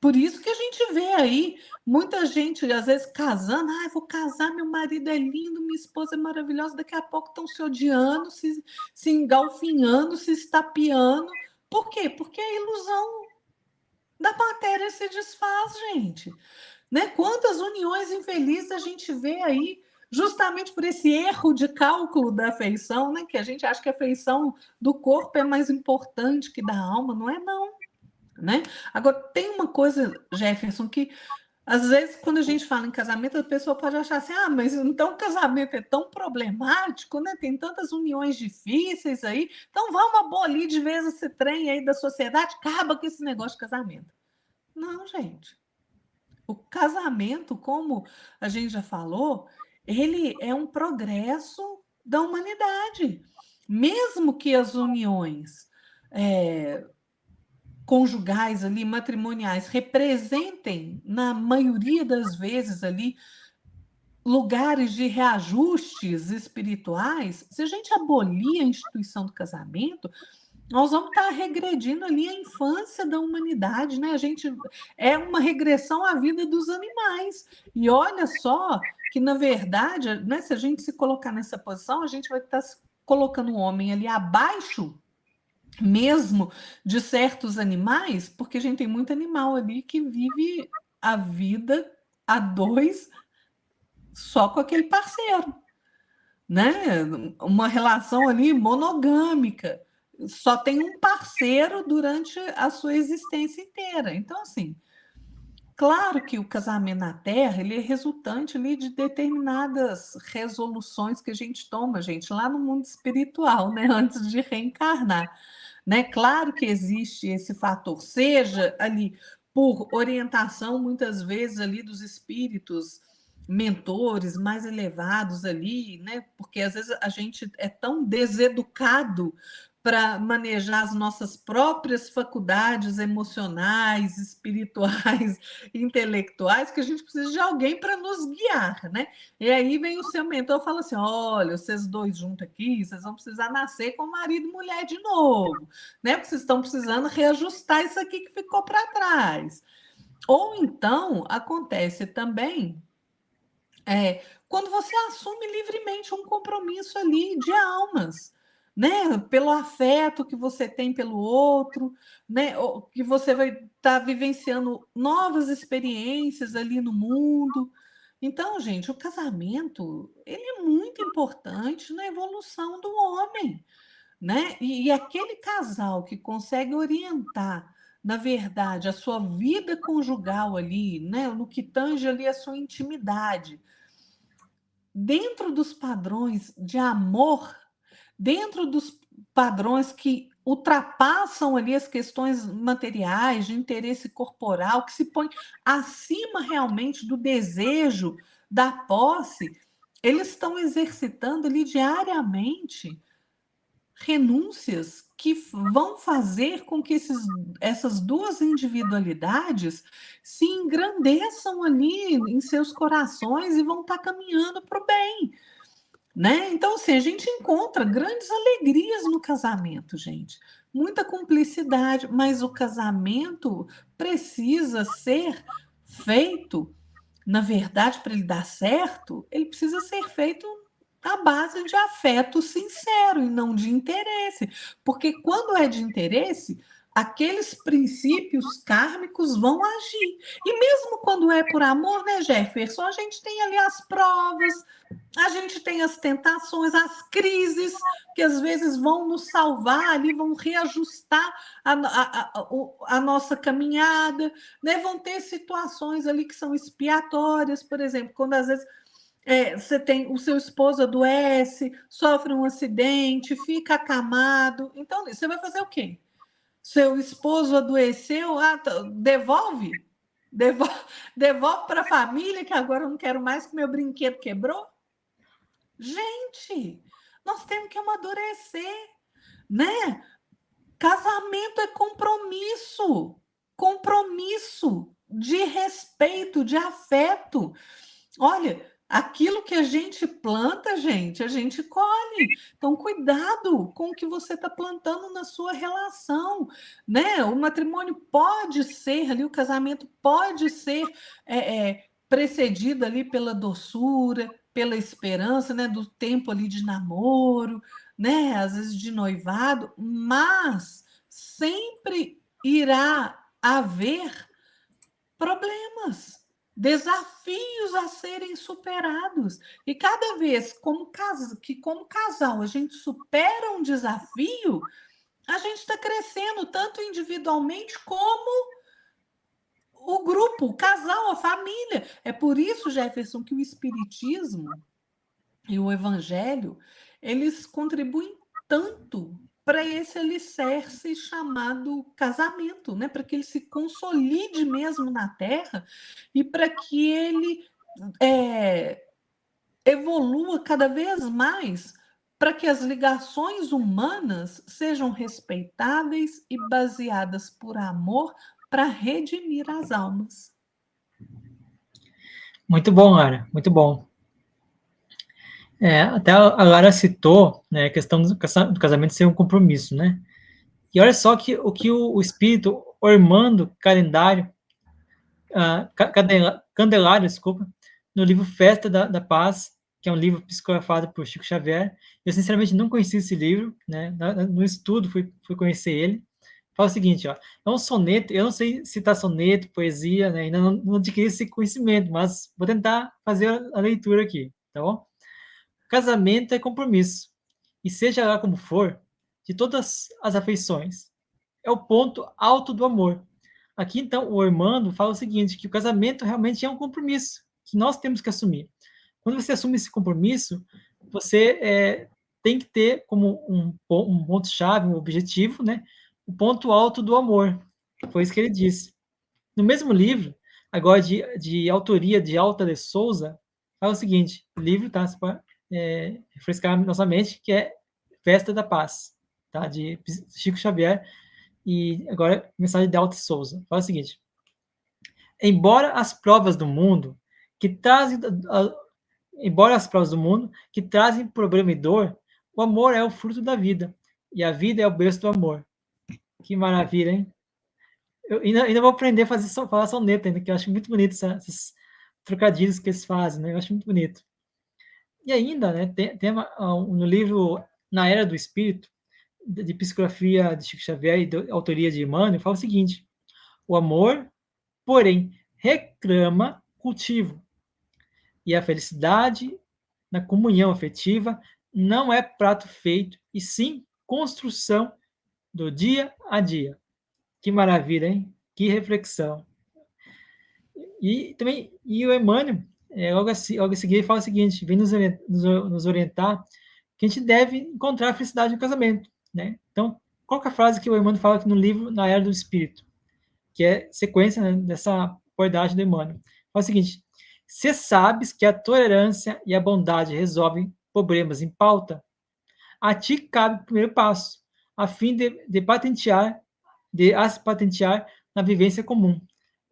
Por isso que a gente vê aí muita gente, às vezes, casando. Ah, vou casar, meu marido é lindo, minha esposa é maravilhosa. Daqui a pouco estão se odiando, se engalfinhando, se estapeando. Por quê? Porque a ilusão da matéria se desfaz, gente. Né? Quantas uniões infelizes a gente vê aí, justamente por esse erro de cálculo da afeição, né? Que a gente acha que a afeição do corpo é mais importante que da alma, não é não, né? Agora, tem uma coisa, Jefferson, que às vezes quando a gente fala em casamento, a pessoa pode achar assim, ah, mas então o casamento é tão problemático, né? Tem tantas uniões difíceis aí, então vamos abolir de vez esse trem aí da sociedade, acaba com esse negócio de casamento. Não, gente. O casamento, como a gente já falou, ele é um progresso da humanidade. Mesmo que as uniões conjugais ali, matrimoniais, representem, na maioria das vezes ali, lugares de reajustes espirituais, se a gente abolir a instituição do casamento, nós vamos estar regredindo ali a infância da humanidade, né? A gente é uma regressão à vida dos animais. E olha só que, na verdade, né, se a gente se colocar nessa posição, a gente vai estar colocando o homem ali abaixo mesmo de certos animais, porque a gente tem muito animal ali que vive a vida a dois só com aquele parceiro, né? Uma relação ali monogâmica. Só tem um parceiro durante a sua existência inteira. Então, assim, claro que o casamento na Terra ele é resultante ali de determinadas resoluções que a gente toma, gente, lá no mundo espiritual, né? Antes de reencarnar. Né? Claro que existe esse fator, seja ali por orientação, muitas vezes, ali dos espíritos mentores mais elevados ali, né? Porque às vezes a gente é tão deseducado para manejar as nossas próprias faculdades emocionais, espirituais, intelectuais, que a gente precisa de alguém para nos guiar, né? E aí vem o seu mentor e fala assim: olha, vocês dois juntos aqui, vocês vão precisar nascer com marido e mulher de novo, né? Porque vocês estão precisando reajustar isso aqui que ficou para trás. Ou então acontece também quando você assume livremente um compromisso ali de almas, né? Pelo afeto que você tem pelo outro, né? Que você vai estar vivenciando novas experiências ali no mundo. Então, gente, o casamento ele é muito importante na evolução do homem, né? E aquele casal que consegue orientar, na verdade, a sua vida conjugal ali, né? No que tange ali a sua intimidade dentro dos padrões de amor, dentro dos padrões que ultrapassam ali as questões materiais, de interesse corporal, que se põe acima realmente do desejo, da posse, eles estão exercitando ali diariamente renúncias que vão fazer com que essas duas individualidades se engrandeçam ali em seus corações e vão estar caminhando para o bem, né? Então, assim, a gente encontra grandes alegrias no casamento, gente. Muita cumplicidade, mas o casamento precisa ser feito, na verdade, para ele dar certo, ele precisa ser feito à base de afeto sincero e não de interesse. Porque quando é de interesse, aqueles princípios kármicos vão agir. E mesmo quando é por amor, né, Jefferson? A gente tem ali as provas, a gente tem as tentações, as crises, que às vezes vão nos salvar ali, vão reajustar a nossa caminhada, né? Vão ter situações ali que são expiatórias, por exemplo, quando às vezes você tem o seu esposo adoece, sofre um acidente, fica acamado. Então, você vai fazer o quê? Seu esposo adoeceu, devolve? Devolve para a família, que agora eu não quero mais que meu brinquedo quebrou? Gente, nós temos que amadurecer, né? Casamento é compromisso, compromisso de respeito, de afeto. Olha, aquilo que a gente planta, gente, a gente colhe. Então, cuidado com o que você está plantando na sua relação, né? O matrimônio pode ser ali, o casamento pode ser precedido ali pela doçura, pela esperança, né? Do tempo ali de namoro, né? Às vezes de noivado, mas sempre irá haver problemas, desafios a serem superados. E cada vez como casal a gente supera um desafio, a gente está crescendo tanto individualmente como o grupo, o casal, a família. É por isso, Jefferson, que o espiritismo e o evangelho, eles contribuem tanto para esse alicerce chamado casamento, né? Para que ele se consolide mesmo na Terra e para que ele evolua cada vez mais para que as ligações humanas sejam respeitáveis e baseadas por amor para redimir as almas. Muito bom, Lara, muito bom. Até a Lara citou, né, a questão do casamento ser um compromisso, né? E olha só o que o espírito Ormando Candelário, desculpa, no livro Festa da Paz, que é um livro psicografado por Chico Xavier. Eu, sinceramente, não conheci esse livro, né? No estudo fui conhecer ele. Fala o seguinte, ó, é um soneto, eu não sei citar soneto, poesia, né? Ainda não adquiri esse conhecimento, mas vou tentar fazer a leitura aqui, tá bom? Casamento é compromisso, e seja lá como for, de todas as afeições. É o ponto alto do amor. Aqui, então, o Armando fala o seguinte, que o casamento realmente é um compromisso, que nós temos que assumir. Quando você assume esse compromisso, você tem que ter como um ponto-chave, um objetivo, né? O ponto alto do amor. Foi isso que ele disse. No mesmo livro, agora de autoria de Alta de Souza, fala o seguinte, o livro, tá? Para refrescar nossa mente, que é Festa da Paz, tá? De Chico Xavier, e agora mensagem de Alta de Souza. Fala o seguinte, embora as provas do mundo que trazem problema e dor, o amor é o fruto da vida, e a vida é o berço do amor. Que maravilha, hein? Eu ainda vou aprender a falar soneto ainda, que eu acho muito bonito esses trocadilhos que eles fazem, né? Eu acho muito bonito. E ainda, né, no livro Na Era do Espírito, de psicografia de Chico Xavier e de autoria de Emmanuel, fala o seguinte, o amor, porém, reclama cultivo, e a felicidade na comunhão afetiva não é prato feito, e sim construção do dia a dia. Que maravilha, hein? Que reflexão. E também, e o Emmanuel, logo a seguir, fala o seguinte, vem nos orientar que a gente deve encontrar a felicidade no casamento, né? Então, qual que é a frase que o Emmanuel fala aqui no livro Na Era do Espírito, que é sequência, né, dessa abordagem do Emmanuel? Fala o seguinte: se sabes que a tolerância e a bondade resolvem problemas em pauta, a ti cabe o primeiro passo, a fim de as patentear na vivência comum,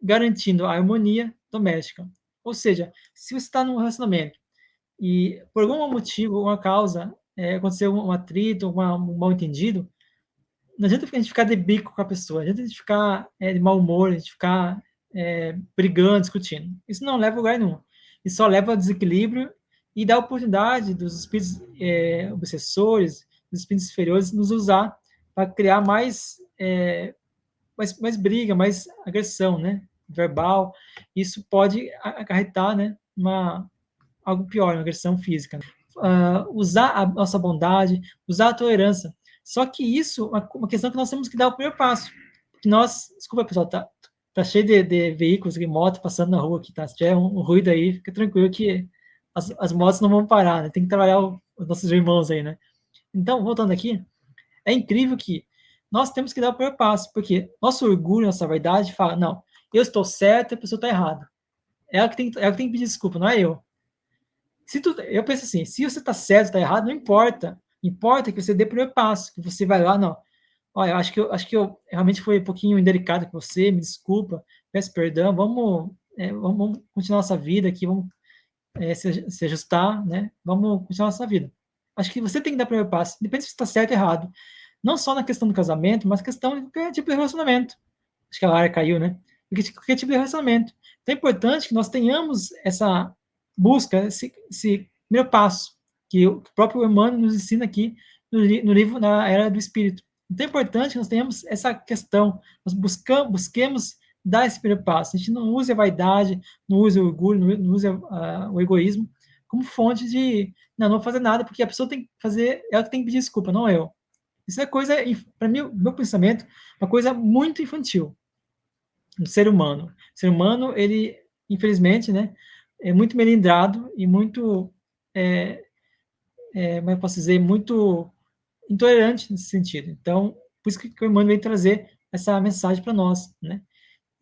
garantindo a harmonia doméstica. Ou seja, se você está num relacionamento e por algum motivo, uma causa, aconteceu um atrito, um mal-entendido, não adianta a gente ficar de bico com a pessoa, não adianta a gente ficar de mau humor, a gente ficar brigando, discutindo. Isso não leva a lugar nenhum. Isso só leva ao desequilíbrio e dá a oportunidade dos espíritos obsessores, dos espíritos inferiores, nos usar para criar mais briga, mais agressão, né? Verbal. Isso pode acarretar, né? Algo pior, uma agressão física. Usar a nossa bondade, usar a tolerância. Só que isso é uma questão que nós temos que dar o primeiro passo. Que nós, desculpa, pessoal, tá cheio de veículos e motos passando na rua aqui, tá? Se tiver um ruído aí, fica tranquilo que as motos não vão parar, né? Tem que trabalhar os nossos irmãos aí, né? Então, voltando aqui, é incrível que nós temos que dar o primeiro passo, porque nosso orgulho, nossa vaidade fala, não, eu estou certo e a pessoa está errada. Ela que tem que pedir desculpa, não é eu. Eu penso assim, se você está certo, está errado, não importa. Importa que você dê o primeiro passo, que você vai lá, não. Olha, eu acho que eu realmente fui um pouquinho indelicado com você, me desculpa, peço perdão, vamos continuar nossa vida aqui, vamos se ajustar, né? Vamos continuar nossa vida. Acho que você tem que dar o primeiro passo, independente se está certo ou errado. Não só na questão do casamento, mas questão de qualquer tipo de relacionamento. Acho que a Lara caiu, né? Qualquer tipo de relacionamento. Então é importante que nós tenhamos essa busca, esse primeiro passo, que o próprio Emmanuel nos ensina aqui no livro Na Era do Espírito. Então é importante que nós tenhamos essa questão, nós busquemos dar esse primeiro passo. A gente não use a vaidade, não use o orgulho, não use o egoísmo como fonte de não vou fazer nada, porque a pessoa tem que fazer, ela que tem que pedir desculpa, não eu. Isso é coisa, para mim, o meu pensamento, uma coisa muito infantil do ser humano. O ser humano, ele, infelizmente, né, é muito melindrado e muito, como eu posso dizer, muito intolerante nesse sentido. Então, por isso que o Emmanuel vem trazer essa mensagem para nós, né?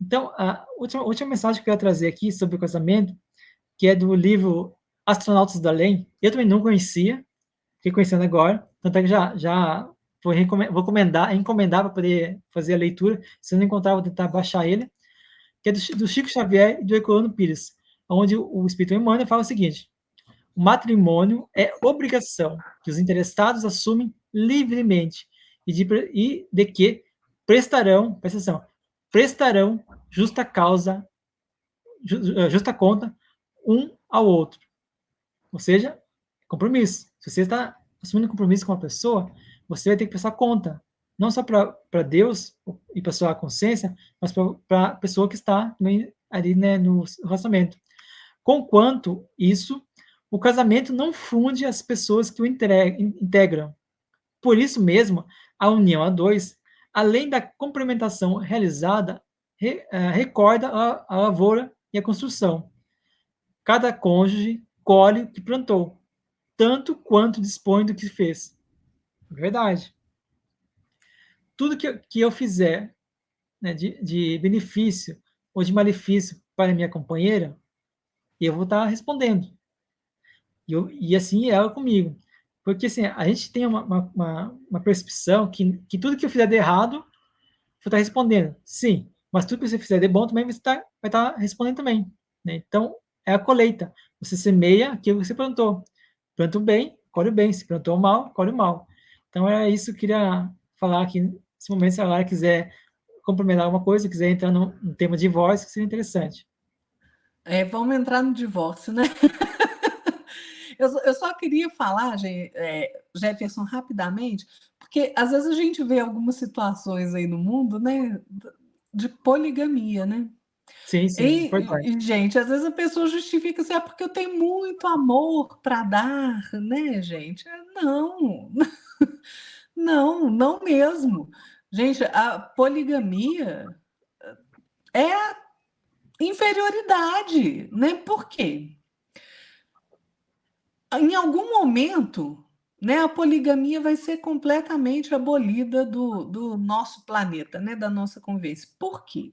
Então, a última mensagem que eu quero trazer aqui sobre o casamento, que é do livro Astronautas da Além, eu também não conhecia, fiquei conhecendo agora, tanto é que já vou encomendar para poder fazer a leitura, se eu não encontrar, vou tentar baixar ele, que é do Chico Xavier e do Herculano Pires, onde o Espírito Emmanuel fala o seguinte: o matrimônio é obrigação que os interessados assumem livremente e de que presta atenção, prestarão justa causa, justa conta um ao outro. Ou seja, compromisso. Se você está assumindo compromisso com uma pessoa, você vai ter que prestar conta. Não só para Deus e para sua consciência, mas para a pessoa que está também ali, né, no relacionamento. Conquanto isso, o casamento não funde as pessoas que o integram. Por isso mesmo, a união a dois, além da complementação realizada, recorda a lavoura e a construção. Cada cônjuge colhe o que plantou, tanto quanto dispõe do que fez. Verdade. Tudo que eu fizer, né, de benefício ou de malefício para minha companheira, eu vou estar respondendo. E assim é ela comigo. Porque assim, a gente tem uma percepção que tudo que eu fizer de errado, eu vou estar respondendo. Sim, mas tudo que você fizer de bom também você vai estar respondendo também. Né? Então, é a colheita. Você semeia aquilo que você plantou. Planta o bem, colhe o bem. Se plantou o mal, colhe o mal. Então, é isso que eu queria falar aqui nesse momento. Se a Lara quiser complementar alguma coisa, quiser entrar no tema de divórcio, seria interessante. Vamos entrar no divórcio, né? Eu só queria falar, Jefferson, rapidamente, porque às vezes a gente vê algumas situações aí no mundo, né, de poligamia, né? Sim, sim, importante. Gente, às vezes a pessoa justifica assim, porque eu tenho muito amor para dar, né, gente? Não, não, não mesmo. Gente, a poligamia é a inferioridade, né? Por quê? Em algum momento, né? A poligamia vai ser completamente abolida do nosso planeta, né? Da nossa convivência. Por quê?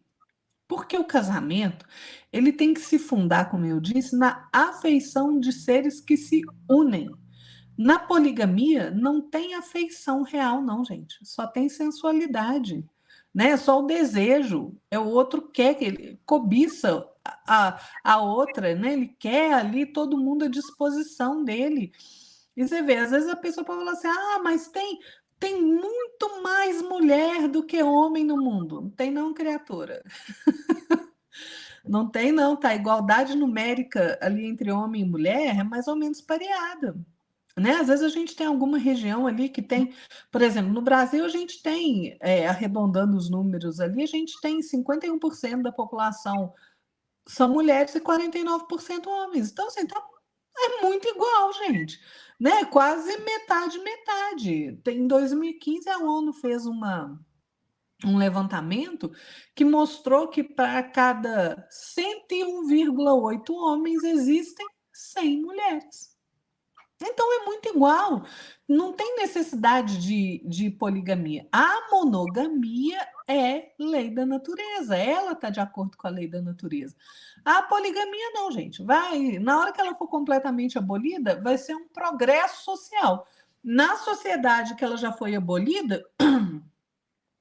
Porque o casamento, ele tem que se fundar, como eu disse, na afeição de seres que se unem. Na poligamia, não tem afeição real, não, gente. Só tem sensualidade, né? Só o desejo. É o outro quer, que ele cobiça a outra, né? Ele quer ali todo mundo à disposição dele. E você vê, às vezes a pessoa pode falar assim: ah, mas tem muito mais mulher do que homem no mundo. Não tem, não, criatura. Não tem, não, tá? A igualdade numérica ali entre homem e mulher é mais ou menos pareada. Né? Às vezes a gente tem alguma região ali que tem, por exemplo, no Brasil a gente tem, arredondando os números ali, a gente tem 51% da população são mulheres e 49% homens. Então, assim, tá, é muito igual, gente. Né? Quase metade, metade. Em 2015, a ONU fez um levantamento que mostrou que para cada 101,8 homens existem 100 mulheres. Então é muito igual, não tem necessidade de poligamia. A monogamia é lei da natureza, ela está de acordo com a lei da natureza. A poligamia não, gente. Vai, na hora que ela for completamente abolida, vai ser um progresso social. Na sociedade que ela já foi abolida,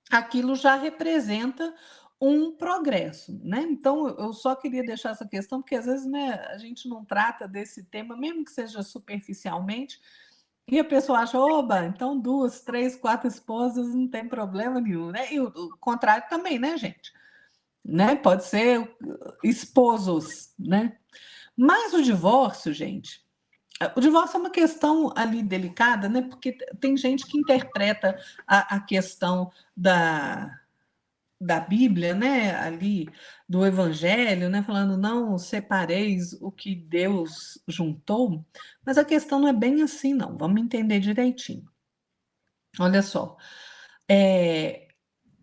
aquilo já representa um progresso, né? Então, eu só queria deixar essa questão, porque às vezes, né, a gente não trata desse tema, mesmo que seja superficialmente, e a pessoa acha, oba, então 2, 3, 4 esposas não tem problema nenhum, né? E o contrário também, né, gente? Né? Pode ser esposos, né? Mas o divórcio, gente, o divórcio é uma questão ali delicada, né? Porque tem gente que interpreta a questão da Bíblia, né, ali do Evangelho, né, falando não separeis o que Deus juntou, mas a questão não é bem assim, não. Vamos entender direitinho. Olha só,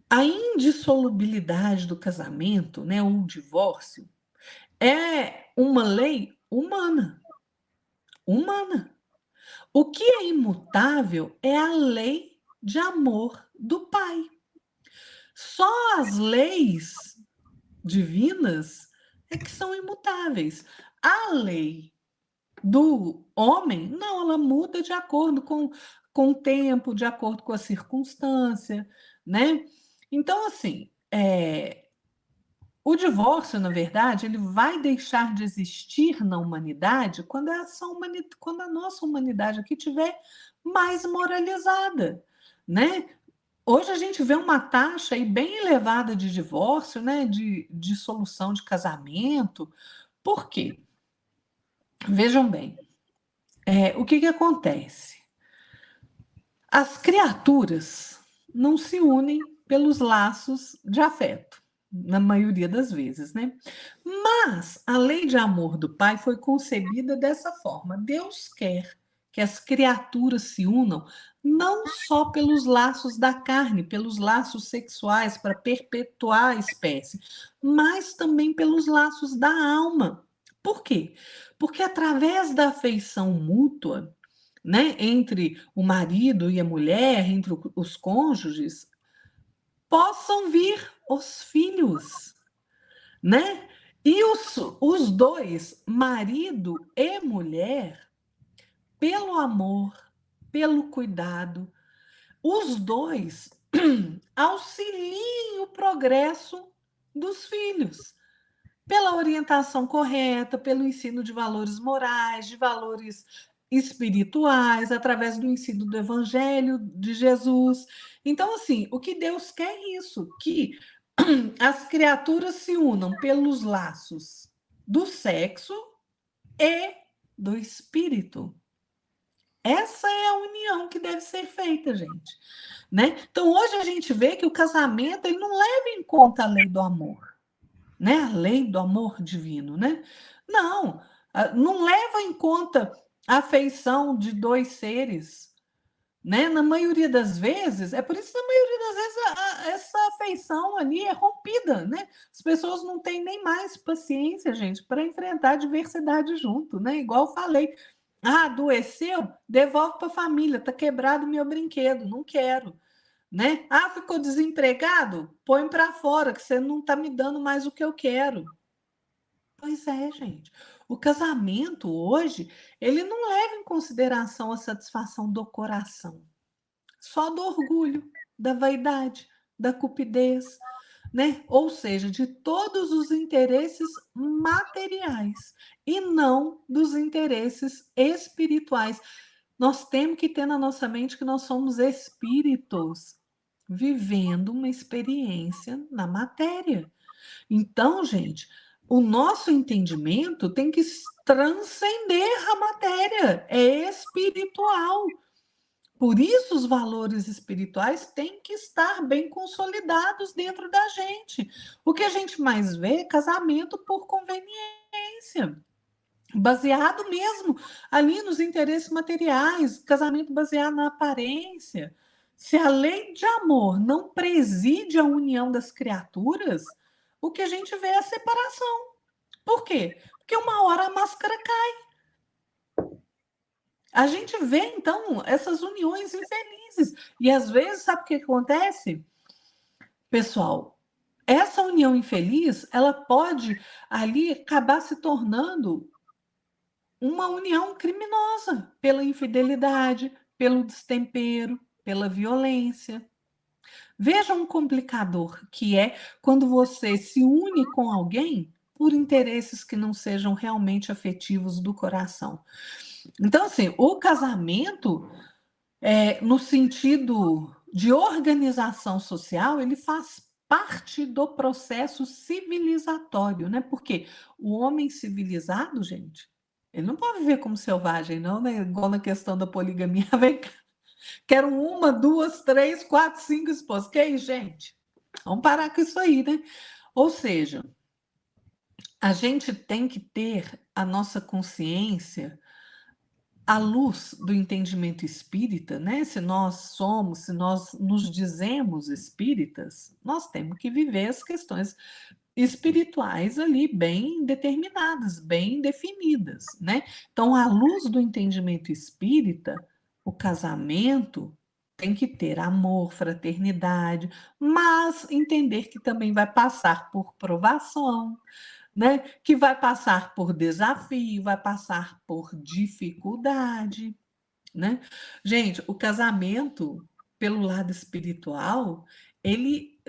a indissolubilidade do casamento, né, ou o divórcio, é uma lei humana, humana. O que é imutável é a lei de amor do Pai. Só as leis divinas é que são imutáveis. A lei do homem, não, ela muda de acordo com o tempo, de acordo com a circunstância, né? Então, assim, o divórcio, na verdade, ele vai deixar de existir na humanidade quando a nossa humanidade aqui tiver mais moralizada, né? Hoje a gente vê uma taxa aí bem elevada de divórcio, né? De dissolução de casamento. Por quê? Vejam bem, o que acontece? As criaturas não se unem pelos laços de afeto, na maioria das vezes, né? Mas a lei de amor do Pai foi concebida dessa forma. Deus quer que as criaturas se unam não só pelos laços da carne, pelos laços sexuais para perpetuar a espécie, mas também pelos laços da alma. Por quê? Porque através da afeição mútua, né, entre o marido e a mulher, entre os cônjuges, possam vir os filhos, né? E os dois, marido e mulher, pelo amor, pelo cuidado, os dois auxiliem o progresso dos filhos, pela orientação correta, pelo ensino de valores morais, de valores espirituais, através do ensino do Evangelho de Jesus. Então, assim, o que Deus quer é isso, que as criaturas se unam pelos laços do sexo e do espírito. Essa é a união que deve ser feita, gente. Né? Então, hoje a gente vê que o casamento ele não leva em conta a lei do amor, né? A lei do amor divino, né? Não, não leva em conta a afeição de dois seres, né? Na maioria das vezes, é por isso que na maioria das vezes essa afeição ali é rompida, né? As pessoas não têm nem mais paciência, gente, para enfrentar a diversidade junto, né? Igual eu falei, Ah, adoeceu? Devolve para a família. Está quebrado meu brinquedo, não quero. Né? Ah, ficou desempregado? Põe para fora, que você não está me dando mais o que eu quero. Pois é, gente. O casamento hoje, ele não leva em consideração a satisfação do coração, só do orgulho, da vaidade, da cupidez, né? Ou seja, de todos os interesses materiais e não dos interesses espirituais. Nós temos que ter na nossa mente que nós somos espíritos vivendo uma experiência na matéria. Então, gente, o nosso entendimento tem que transcender a matéria, é espiritual. Por isso, os valores espirituais têm que estar bem consolidados dentro da gente. O que a gente mais vê é casamento por conveniência, baseado mesmo ali nos interesses materiais, casamento baseado na aparência. Se a lei de amor não preside a união das criaturas, o que a gente vê é a separação. Por quê? Porque uma hora a máscara cai. A gente vê, então, essas uniões infelizes. E às vezes, sabe o que acontece? Pessoal, essa união infeliz, ela pode ali acabar se tornando uma união criminosa pela infidelidade, pelo destempero, pela violência. Veja um complicador que é quando você se une com alguém por interesses que não sejam realmente afetivos do coração. Então, assim, o casamento, no sentido de organização social, ele faz parte do processo civilizatório, né? Porque o homem civilizado, gente, ele não pode viver como selvagem, não, né? Igual na questão da poligamia. Vem cá, quero uma, duas, três, quatro, cinco esposas. Que aí, gente? Vamos parar com isso aí, né? Ou seja, a gente tem que ter a nossa consciência à luz do entendimento espírita, né? Se nós nos dizemos espíritas, nós temos que viver as questões espirituais ali bem determinadas, bem definidas, né? Então, à luz do entendimento espírita, o casamento tem que ter amor, fraternidade, mas entender que também vai passar por provação, né? Que vai passar por desafio, vai passar por dificuldade, né? Gente, o casamento, pelo lado espiritual, ele,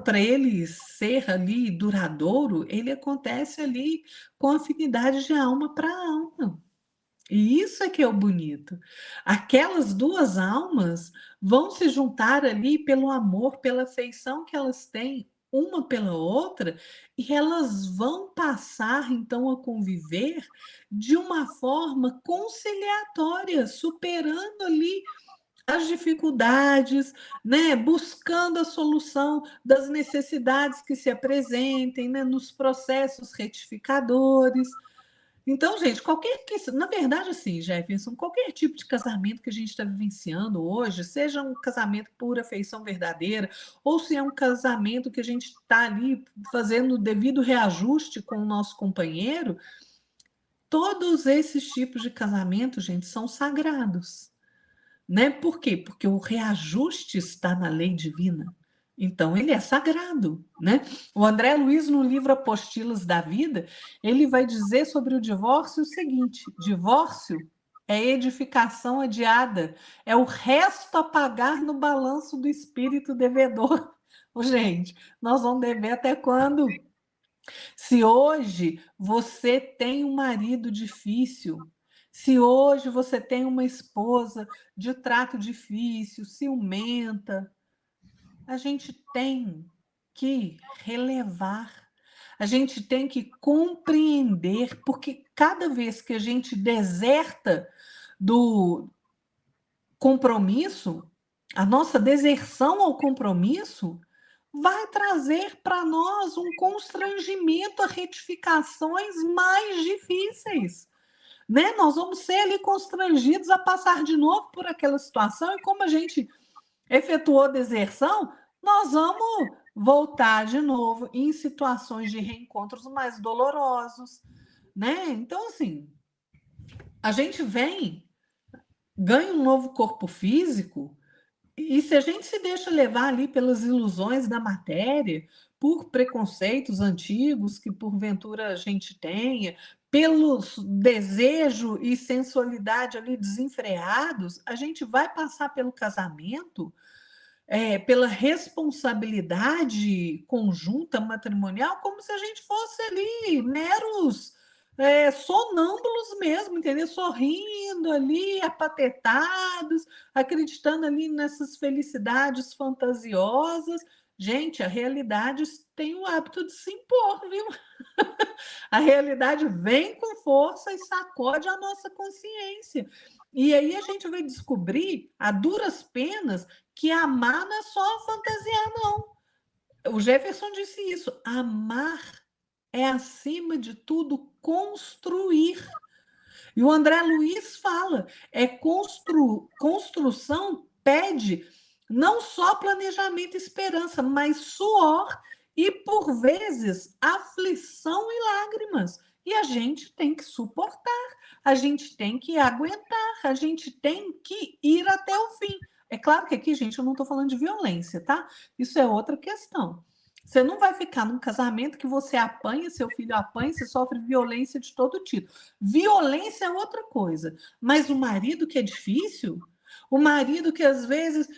para ele ser ali duradouro, ele acontece ali com afinidade de alma para alma. E isso é que é o bonito. Aquelas duas almas vão se juntar ali pelo amor, pela afeição que elas têm uma pela outra, e elas vão passar então a conviver de uma forma conciliatória, superando ali as dificuldades, né? Buscando a solução das necessidades que se apresentem, né? Nos processos retificadores. Então, gente, qualquer que, na verdade, assim, Jefferson, qualquer tipo de casamento que a gente está vivenciando hoje, seja um casamento por afeição verdadeira, ou se é um casamento que a gente está ali fazendo o devido reajuste com o nosso companheiro, todos esses tipos de casamento, gente, são sagrados, né? Por quê? Porque o reajuste está na lei divina. Então, ele é sagrado, né? O André Luiz, no livro Apostilas da Vida, ele vai dizer sobre o divórcio o seguinte: divórcio é edificação adiada, é o resto a pagar no balanço do espírito devedor. Ô, gente, nós vamos dever até quando? Se hoje você tem um marido difícil, se hoje você tem uma esposa de trato difícil, ciumenta, a gente tem que relevar, a gente tem que compreender, porque cada vez que a gente deserta do compromisso, a nossa deserção ao compromisso vai trazer para nós um constrangimento a retificações mais difíceis, né? Nós vamos ser ali constrangidos a passar de novo por aquela situação, e como a gente efetuou deserção, nós vamos voltar de novo em situações de reencontros mais dolorosos, né? Então, assim, A gente ganha um novo corpo físico, e se a gente se deixa levar ali pelas ilusões da matéria, por preconceitos antigos que porventura a gente tenha, pelo desejo e sensualidade ali desenfreados, a gente vai passar pelo casamento, pela responsabilidade conjunta matrimonial, como se a gente fosse ali meros sonâmbulos mesmo, entendeu? Sorrindo ali, apatetados, acreditando ali nessas felicidades fantasiosas. Gente, a realidade tem o hábito de se impor, viu? A realidade vem com força e sacode a nossa consciência. E aí a gente vai descobrir, a duras penas, que amar não é só fantasiar, não. O Jefferson disse isso. Amar é, acima de tudo, construir. E o André Luiz fala, construção pede não só planejamento e esperança, mas suor e, por vezes, aflição e lágrimas. E a gente tem que suportar, a gente tem que aguentar, a gente tem que ir até o fim. É claro que aqui, gente, eu não estou falando de violência, tá? Isso é outra questão. Você não vai ficar num casamento que você apanha, seu filho apanha, você sofre violência de todo tipo. Violência é outra coisa, mas o marido que é difícil, o marido que às vezes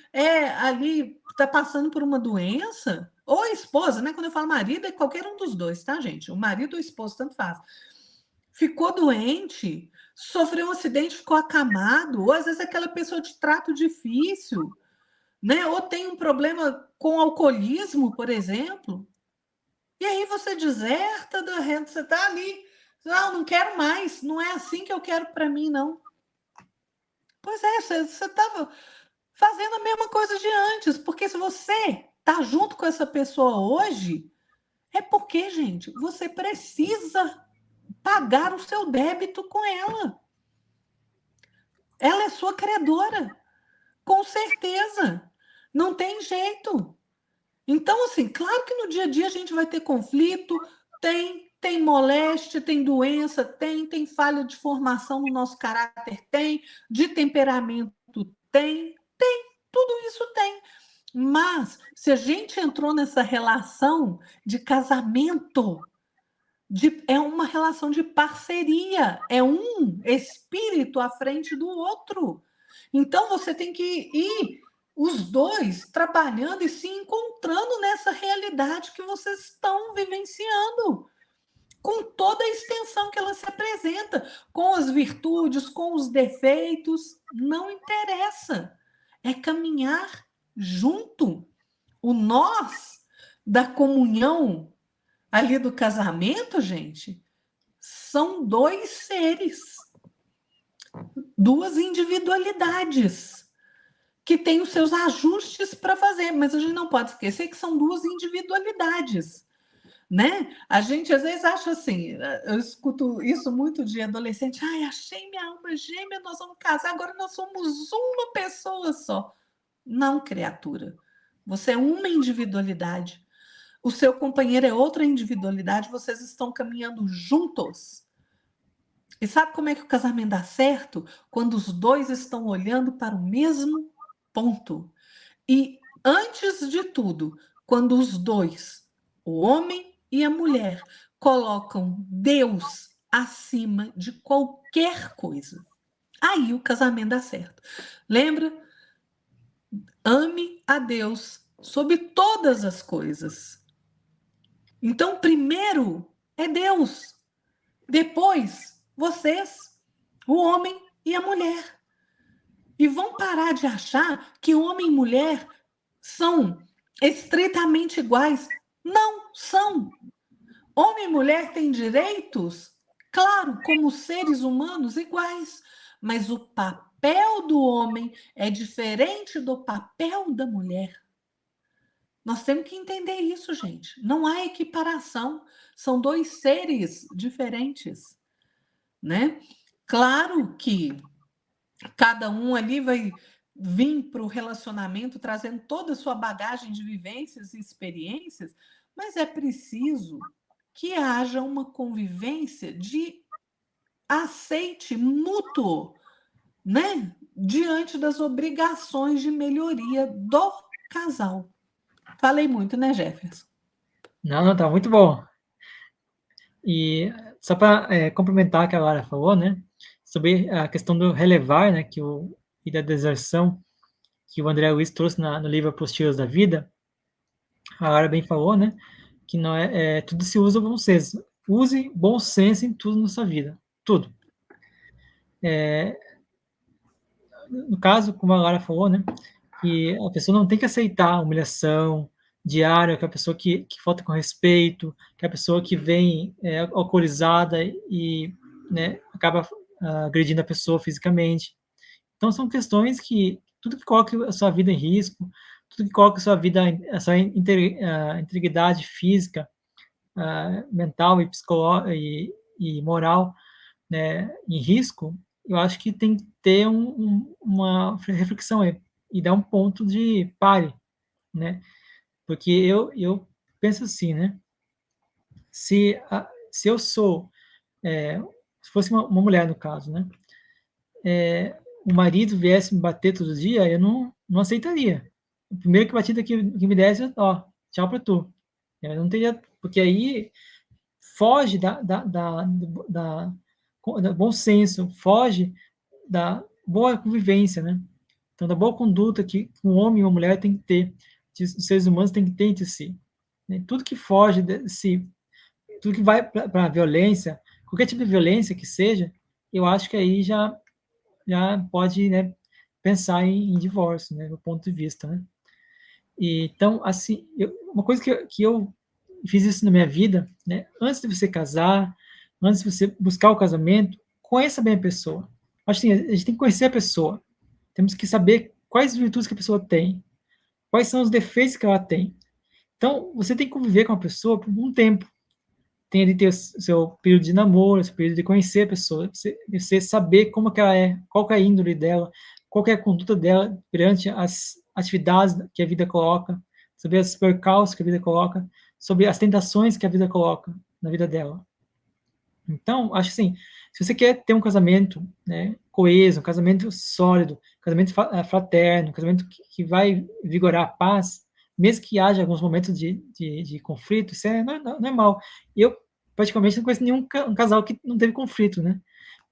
ali está passando por uma doença, ou a esposa, né? Quando eu falo marido, é qualquer um dos dois, tá, gente? O marido ou a esposa, tanto faz. Ficou doente, sofreu um acidente, ficou acamado, ou às vezes aquela pessoa de trato difícil, né? Ou tem um problema com alcoolismo, por exemplo. E aí você deserta da renda, você está ali. Não, não quero mais, não é assim que eu quero para mim, não. Pois é, você estava fazendo a mesma coisa de antes, porque se você está junto com essa pessoa hoje, é porque, gente, você precisa pagar o seu débito com ela. Ela é sua credora, com certeza. Não tem jeito. Então, assim, claro que no dia a dia a gente vai ter conflito, tem moléstia, tem doença, tem falha de formação no nosso caráter, de temperamento, tudo isso tem. Mas, se a gente entrou nessa relação de casamento, é uma relação de parceria, é um espírito à frente do outro. Então, você tem que ir os dois trabalhando e se encontrando nessa realidade que vocês estão vivenciando, com toda a extensão que ela se apresenta, com as virtudes, com os defeitos, não interessa. É caminhar junto. O nós da comunhão ali do casamento, gente, são dois seres, duas individualidades que têm os seus ajustes para fazer, mas a gente não pode esquecer que são duas individualidades, né? A gente às vezes acha assim, eu escuto isso muito de adolescente, ai, achei minha alma gêmea, nós vamos casar, agora nós somos uma pessoa só. Não, criatura, você é uma individualidade, o seu companheiro é outra individualidade, vocês estão caminhando juntos. E sabe como é que o casamento dá certo? Quando os dois estão olhando para o mesmo ponto. E, antes de tudo, quando os dois, o homem e a mulher, colocam Deus acima de qualquer coisa. Aí o casamento dá certo. Lembra? Ame a Deus sobre todas as coisas. Então, primeiro é Deus. Depois, vocês, o homem e a mulher. E vão parar de achar que homem e mulher são estritamente iguais. Não são. Homem e mulher têm direitos, claro, como seres humanos iguais, mas o papel do homem é diferente do papel da mulher. Nós temos que entender isso, gente. Não há equiparação. São dois seres diferentes, né? Claro que cada um ali vai vir para o relacionamento trazendo toda a sua bagagem de vivências e experiências, mas é preciso que haja uma convivência de aceite mútuo, né? Diante das obrigações de melhoria do casal. Falei muito, né, Jefferson? Não, tá muito bom. E só para complementar o que a Lara falou, né, sobre a questão do relevar, né, e da deserção, que o André Luiz trouxe no livro Apostilas da Vida, a Lara bem falou, né, que não tudo se usa bom senso. Use bom senso em tudo na sua vida, tudo. No caso, como a Lara falou, né, que a pessoa não tem que aceitar a humilhação diária, que a pessoa que falta com respeito, que a pessoa que vem alcoolizada e, né, acaba agredindo a pessoa fisicamente. Então, são questões que tudo que coloca a sua vida em risco, tudo que coloca a sua vida, a sua integridade física, mental e psicológica e moral, né, em risco, eu acho que tem que ter uma reflexão aí, e dar um ponto de pare, né? Porque eu penso assim, né? Se eu sou, se fosse uma mulher no caso, né? O marido viesse me bater todo dia, eu não aceitaria. O primeiro que batida que me desse, ó, tchau para tu. Eu não teria, porque aí foge da bom senso, foge da boa convivência, né? Então, da boa conduta que um homem e uma mulher tem que ter, os seres humanos têm que ter entre si. Né? Tudo que foge desse, tudo que vai para a violência, qualquer tipo de violência que seja, eu acho que aí já pode, né, pensar em divórcio, né, do ponto de vista, né? E, então, assim, uma coisa que eu fiz isso na minha vida, né? Antes de você casar, antes de você buscar o casamento, conheça bem a pessoa. Acho assim, a gente tem que conhecer a pessoa. Temos que saber quais virtudes que a pessoa tem, quais são os defeitos que ela tem. Então, você tem que conviver com a pessoa por um tempo. Tem ali ter o seu período de namoro, seu período de conhecer a pessoa, você saber como que ela é, qual que é a índole dela, qual que é a conduta dela perante as atividades que a vida coloca, sobre as percalços que a vida coloca, sobre as tentações que a vida coloca na vida dela. Então, acho assim, se você quer ter um casamento, né, coeso, um casamento sólido, um casamento fraterno, um casamento que vai vigorar a paz, mesmo que haja alguns momentos de conflito, isso é normal. Eu, praticamente, não conheço nenhum um casal que não teve conflito, né?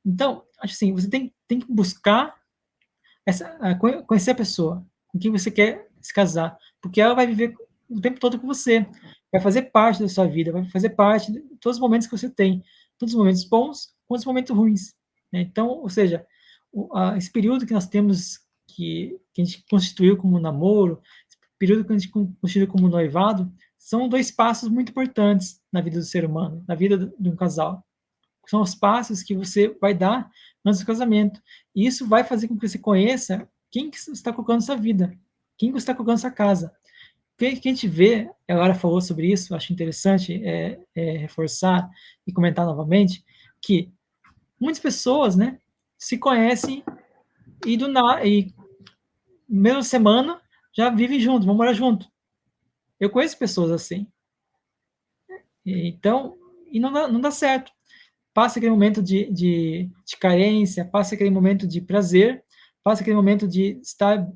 Então, acho assim, você tem que buscar conhecer a pessoa com quem você quer se casar, porque ela vai viver o tempo todo com você, vai fazer parte da sua vida, vai fazer parte de todos os momentos que você tem, todos os momentos bons, quanto os momentos ruins. Né? Então, ou seja, esse período que nós temos, que a gente constituiu como namoro, esse período que a gente constituiu como noivado, são dois passos muito importantes na vida do ser humano, na vida de um casal. São os passos que você vai dar antes do casamento. E isso vai fazer com que você conheça quem que você está colocando na sua vida, quem que você está colocando na sua casa. Porque que a gente vê, a Laura falou sobre isso, acho interessante reforçar e comentar novamente, que muitas pessoas, né, se conhecem e mesma semana já vivem juntos, vão morar junto. Eu conheço pessoas assim. Então, e não dá certo. Passa aquele momento de carência, passa aquele momento de prazer, passa aquele momento de estar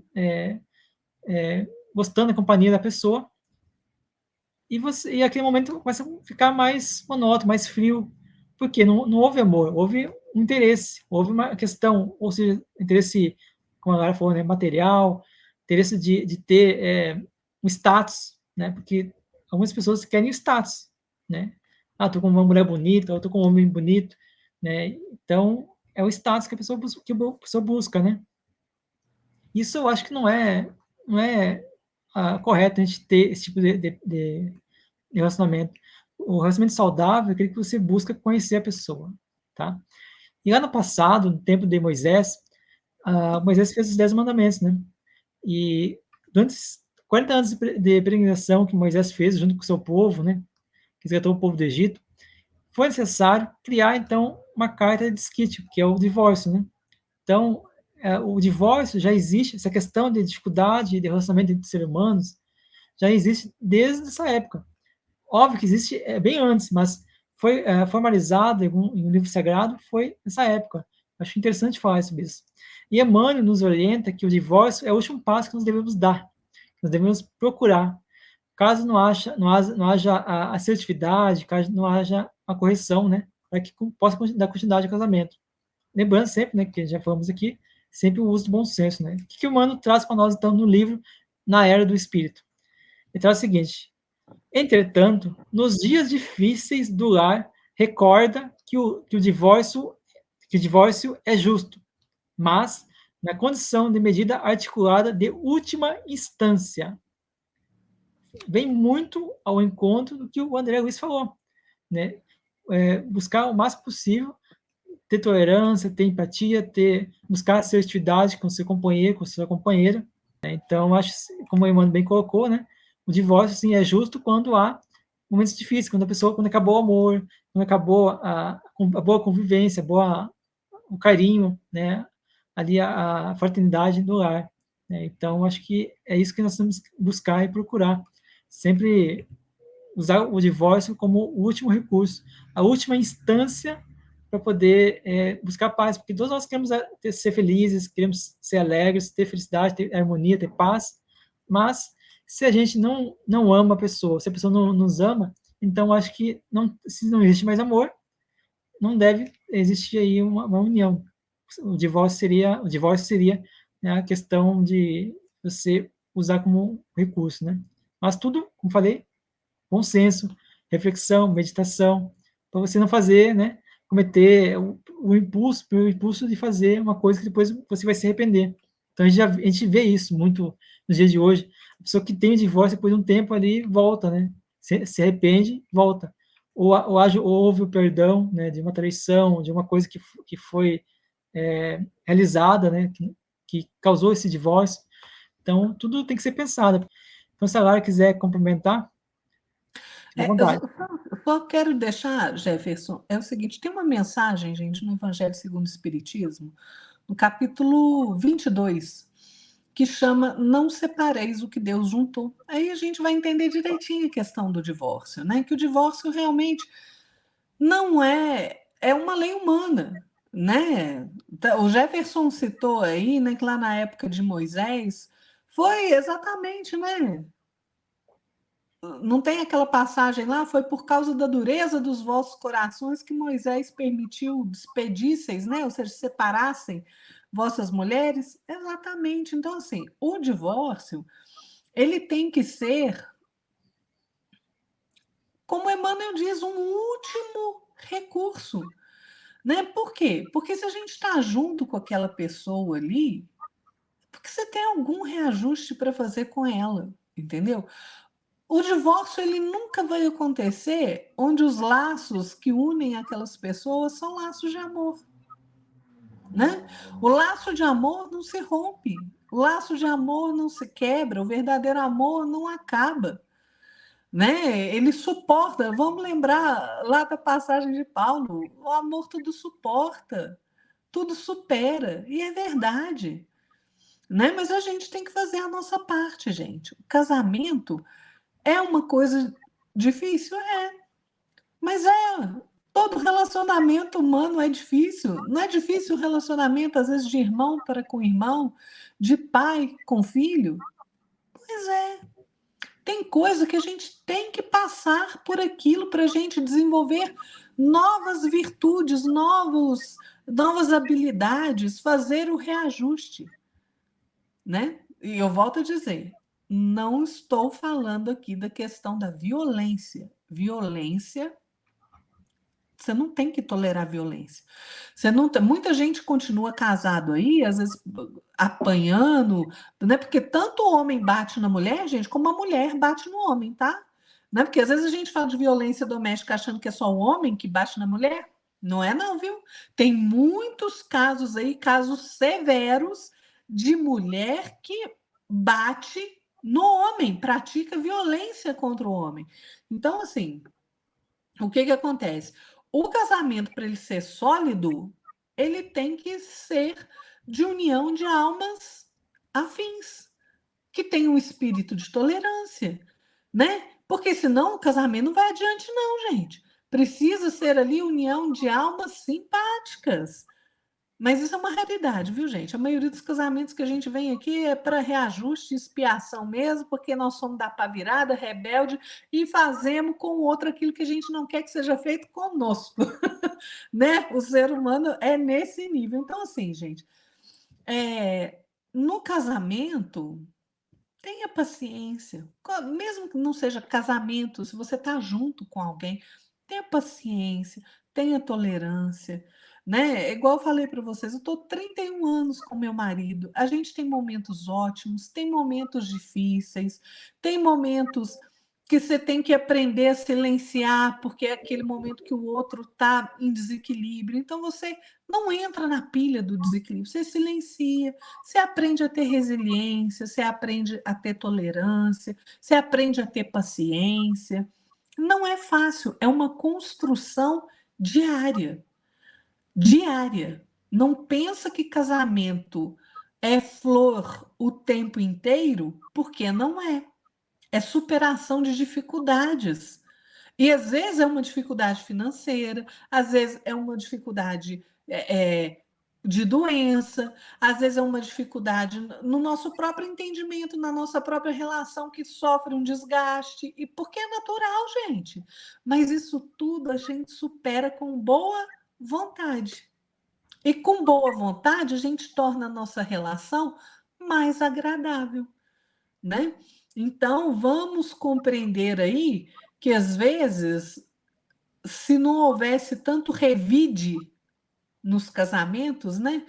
gostando da companhia da pessoa, e aquele momento começa a ficar mais monótono, mais frio, porque não houve amor, houve um interesse, houve uma questão, ou seja, interesse, como a Lara falou, né, material, interesse de ter um status, né, porque algumas pessoas querem status, né, tô com uma mulher bonita, eu tô com um homem bonito, né, então é o status que a pessoa busca, né. Isso eu acho que não é correto a gente ter esse tipo de relacionamento. O relacionamento saudável é aquele que você busca conhecer a pessoa, tá? E lá no passado, no tempo de Moisés, Moisés fez os 10 mandamentos, né? E durante os 40 anos de peregrinação que Moisés fez junto com o seu povo, né? Que resgatou o povo do Egito, foi necessário criar, então, uma carta de desquite, que é o divórcio, né? Então, o divórcio já existe, essa questão de dificuldade de relacionamento entre seres humanos já existe desde essa época. Óbvio que existe bem antes, mas foi formalizado em um livro sagrado foi nessa época. Acho interessante falar sobre isso. E Emmanuel nos orienta que o divórcio é o último passo que nós devemos dar, nós devemos procurar. Caso não haja a assertividade, caso não haja a correção, né, para que possa dar continuidade ao casamento. Lembrando sempre, né, que já falamos aqui, sempre o uso do bom senso, né? O que o Emmanuel traz para nós, então, no livro Na Era do Espírito? Ele traz o seguinte: entretanto, nos dias difíceis do lar, recorda que o divórcio é justo, mas na condição de medida articulada de última instância. Vem muito ao encontro do que o André Luiz falou, né? Buscar o máximo possível ter tolerância, ter empatia, buscar assertividade com seu companheiro, com sua companheira. Né? Então, acho, como o Emmanuel bem colocou, né? O divórcio, sim, é justo quando há momentos difíceis, quando acabou o amor, quando acabou a boa convivência, o carinho, né? Ali a fraternidade do lar. Né? Então, acho que é isso que nós temos que buscar e procurar. Sempre usar o divórcio como o último recurso, a última instância para poder buscar paz, porque todos nós queremos ser felizes, queremos ser alegres, ter felicidade, ter harmonia, ter paz, mas se a gente não ama a pessoa, se a pessoa não nos ama, então acho que se não existe mais amor, não deve existir aí uma união. O divórcio seria, né, a questão de você usar como recurso, né? Mas tudo, como falei, bom senso, reflexão, meditação, para você não fazer, né, cometer o impulso de fazer uma coisa que depois você vai se arrepender. Então a gente vê isso muito nos dias de hoje. A pessoa que tem o divórcio, depois de um tempo ali, volta, né? Se arrepende, volta. Ou houve o perdão, né, de uma traição, de uma coisa que foi realizada, né, que causou esse divórcio. Então, tudo tem que ser pensado. Então, se a Lara quiser complementar, fique à Eu vontade. só quero deixar, Jefferson, é o seguinte, tem uma mensagem, gente, no Evangelho segundo o Espiritismo, no capítulo 22, que chama Não separeis o que Deus juntou. Aí a gente vai entender direitinho a questão do divórcio, né? Que o divórcio realmente não é uma lei humana, né? O Jefferson citou aí, né, que lá na época de Moisés foi exatamente, né? Não tem aquela passagem lá? Foi por causa da dureza dos vossos corações que Moisés permitiu despedísseis, né? Ou seja, separassem vossas mulheres? Exatamente. Então, assim, o divórcio, ele tem que ser, como Emmanuel diz, um último recurso, né? Por quê? Porque se a gente está junto com aquela pessoa ali, porque você tem algum reajuste para fazer com ela, entendeu? O divórcio ele nunca vai acontecer onde os laços que unem aquelas pessoas são laços de amor, né? O laço de amor não se rompe, o laço de amor não se quebra, o verdadeiro amor não acaba, né? Ele suporta. Vamos lembrar lá da passagem de Paulo: o amor tudo suporta, tudo supera, e é verdade, né? Mas a gente tem que fazer a nossa parte, gente. O casamento é uma coisa difícil, mas todo relacionamento humano é difícil. Não é difícil o relacionamento, às vezes, de irmão para com irmão, de pai com filho? Pois é. Tem coisa que a gente tem que passar por aquilo para a gente desenvolver novas virtudes, novas habilidades, fazer o reajuste, né? E eu volto a dizer, não estou falando aqui da questão da violência. Violência, você não tem que tolerar violência. Você não tem, muita gente continua casado aí, às vezes apanhando, né? Porque tanto o homem bate na mulher, gente, como a mulher bate no homem, tá? Né? Porque às vezes a gente fala de violência doméstica achando que é só o homem que bate na mulher. Não é não, viu? Tem muitos casos aí, casos severos de mulher que bate no homem, pratica violência contra o homem. Então, assim, o que acontece? O casamento, para ele ser sólido, ele tem que ser de união de almas afins, que tem um espírito de tolerância, né? Porque senão o casamento não vai adiante, não, gente. Precisa ser ali união de almas simpáticas. Mas isso é uma raridade, viu, gente? A maioria dos casamentos que a gente vem aqui é para reajuste, expiação mesmo, porque nós somos da pá virada, rebelde, e fazemos com o outro aquilo que a gente não quer que seja feito conosco, né? O ser humano é nesse nível. Então, assim, gente, no casamento, tenha paciência. Mesmo que não seja casamento, se você está junto com alguém, tenha paciência, tenha tolerância, né? É igual eu falei para vocês, eu estou 31 anos com meu marido. A gente tem momentos ótimos, tem momentos difíceis, tem momentos que você tem que aprender a silenciar, porque é aquele momento que o outro está em desequilíbrio. Então você não entra na pilha do desequilíbrio, você silencia, você aprende a ter resiliência, você aprende a ter tolerância, você aprende a ter paciência. Não é fácil, é uma construção diária. Diária. Não pensa que casamento é flor o tempo inteiro, porque não é. É superação de dificuldades. E às vezes é uma dificuldade financeira, às vezes é uma dificuldade de doença, às vezes é uma dificuldade no nosso próprio entendimento, na nossa própria relação que sofre um desgaste, e porque é natural, gente. Mas isso tudo a gente supera com boa vontade. E com boa vontade, a gente torna a nossa relação mais agradável, né? Então, vamos compreender aí que às vezes, se não houvesse tanto revide nos casamentos, né?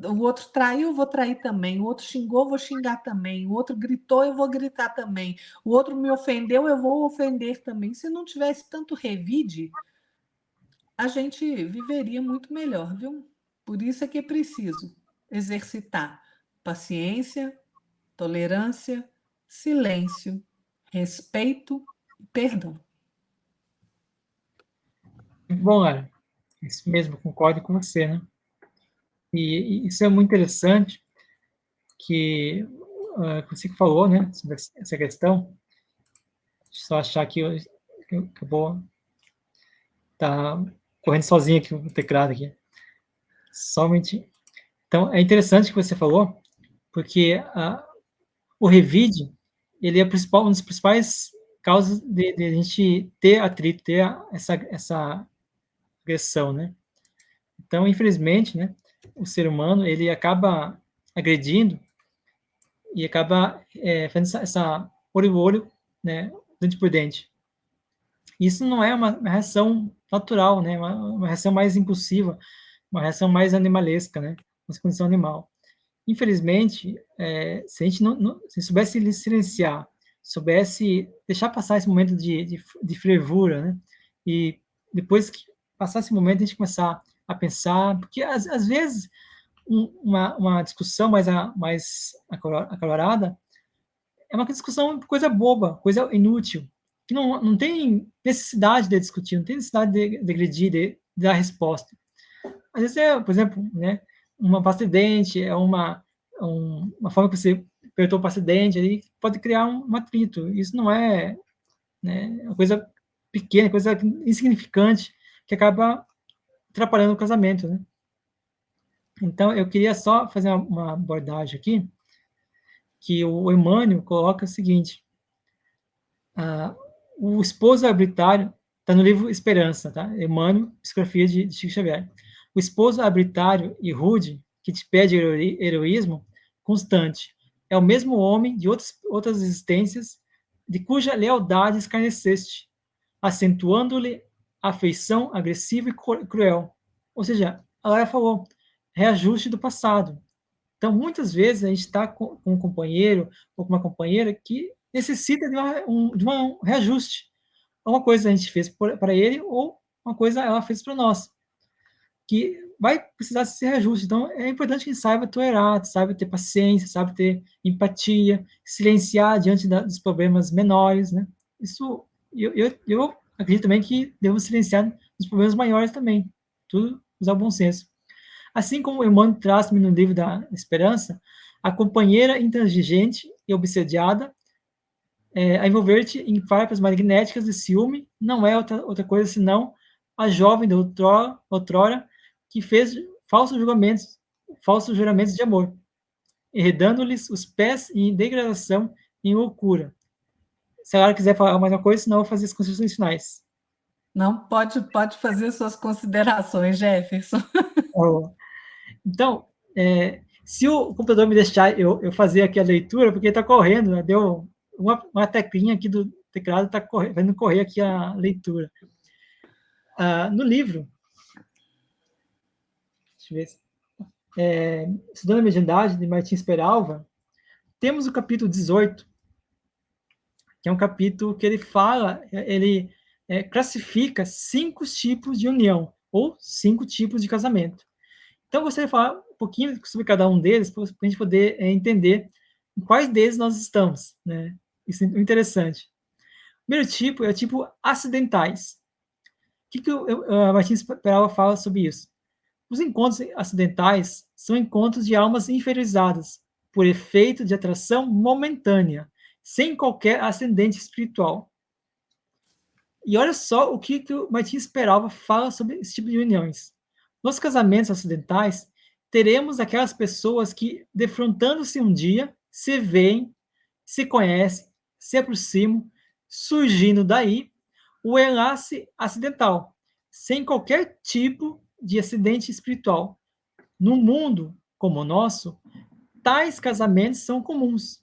O outro traiu, eu vou trair também. O outro xingou, eu vou xingar também. O outro gritou, eu vou gritar também. O outro me ofendeu, eu vou ofender também. Se não tivesse tanto revide, a gente viveria muito melhor, viu? Por isso é que é preciso exercitar paciência, tolerância, silêncio, respeito e perdão. Bom, Lara, isso mesmo, concordo com você, né? E isso é muito interessante, que você que falou, né, sobre essa questão. Só achar que eu vou estar correndo sozinho aqui no teclado aqui. Somente. Então, é interessante o que você falou, porque o revide, ele é uma das principais causas de a gente ter atrito, ter essa agressão, né? Então, infelizmente, né, o ser humano, ele acaba agredindo e acaba fazendo essa olho a olho, né, dente por dente. Isso não é uma reação natural, né, uma reação mais impulsiva, uma reação mais animalesca, né, uma condição animal. Infelizmente, se a gente se soubesse silenciar, soubesse deixar passar esse momento de fervura, né, e depois que passar esse momento, a gente começar a pensar, porque às vezes uma discussão mais acalorada é uma discussão por coisa boba, coisa inútil, que não tem necessidade de discutir, não tem necessidade de agredir, de dar resposta. Às vezes por exemplo, né, uma pasta de dente, uma forma que você apertou o pasta de dente, aí pode criar um atrito. Isso não é, né, uma coisa pequena, coisa insignificante, que acaba atrapalhando o casamento, né? Então, eu queria só fazer uma abordagem aqui, que o Emmanuel coloca o seguinte: o esposo arbitrário, está no livro Esperança, tá? Emmanuel, psicografia de Chico Xavier. O esposo arbitrário e rude, que te pede heroísmo constante, é o mesmo homem de outras existências, de cuja lealdade escarneceste, acentuando-lhe afeição agressiva e cruel. Ou seja, a Lara falou, reajuste do passado. Então, muitas vezes, a gente está com um companheiro ou com uma companheira que necessita de um reajuste. Uma coisa a gente fez para ele ou uma coisa ela fez para nós, que vai precisar de ser reajuste. Então, é importante que a gente saiba tolerar, saiba ter paciência, saiba ter empatia, silenciar diante dos problemas menores, né? Isso, eu acredito também que devemos silenciar os problemas maiores também. Tudo usar o bom senso. Assim como o Emmanuel traz no livro da Esperança, a companheira intransigente e obsediada a envolver-te em farpas magnéticas de ciúme não é outra coisa senão a jovem da outrora que fez falsos juramentos de amor, enredando-lhes os pés em degradação e em loucura. Se a Lara quiser falar mais uma coisa, senão eu vou fazer as considerações finais. Não, pode fazer suas considerações, Jefferson. Então, se o computador me deixar eu fazer aqui a leitura, porque ele está correndo, né? Deu uma teclinha aqui do teclado, está fazendo correr aqui a leitura. No livro, deixa eu ver, Estudando a Mediunidade, de Martins Peralva, temos o capítulo 18, que é um capítulo que ele fala, ele classifica 5 tipos de união, ou 5 tipos de casamento. Então, eu gostaria de falar um pouquinho sobre cada um deles, para a gente poder entender em quais deles nós estamos, né? Isso é interessante. O primeiro tipo é o tipo acidentais. O que o Martins Peralva fala sobre isso? Os encontros acidentais são encontros de almas inferiorizadas, por efeito de atração momentânea, sem qualquer ascendente espiritual. E olha só o que o Martins Peralva fala sobre esse tipo de uniões. Nos casamentos acidentais, teremos aquelas pessoas que, defrontando-se um dia, se veem, se conhecem, se aproximam, surgindo daí o enlace acidental, sem qualquer tipo de acidente espiritual. No mundo como o nosso, tais casamentos são comuns.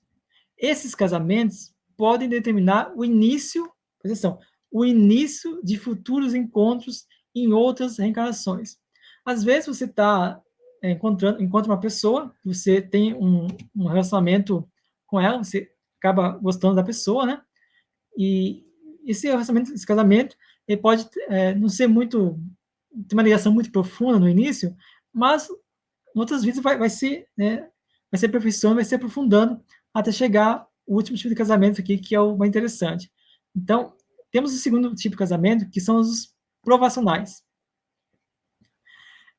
Esses casamentos podem determinar o início, atenção, o início de futuros encontros em outras reencarnações. Às vezes você encontra uma pessoa, você tem um relacionamento com ela, você acaba gostando da pessoa, né? E esse relacionamento, esse casamento, ele pode não ser muito, ter uma ligação muito profunda no início, mas em outras vidas vai se aperfeiçoando, vai se aprofundando até chegar o último tipo de casamento aqui, que é o mais interessante. Então, temos o segundo tipo de casamento, que são os provacionais.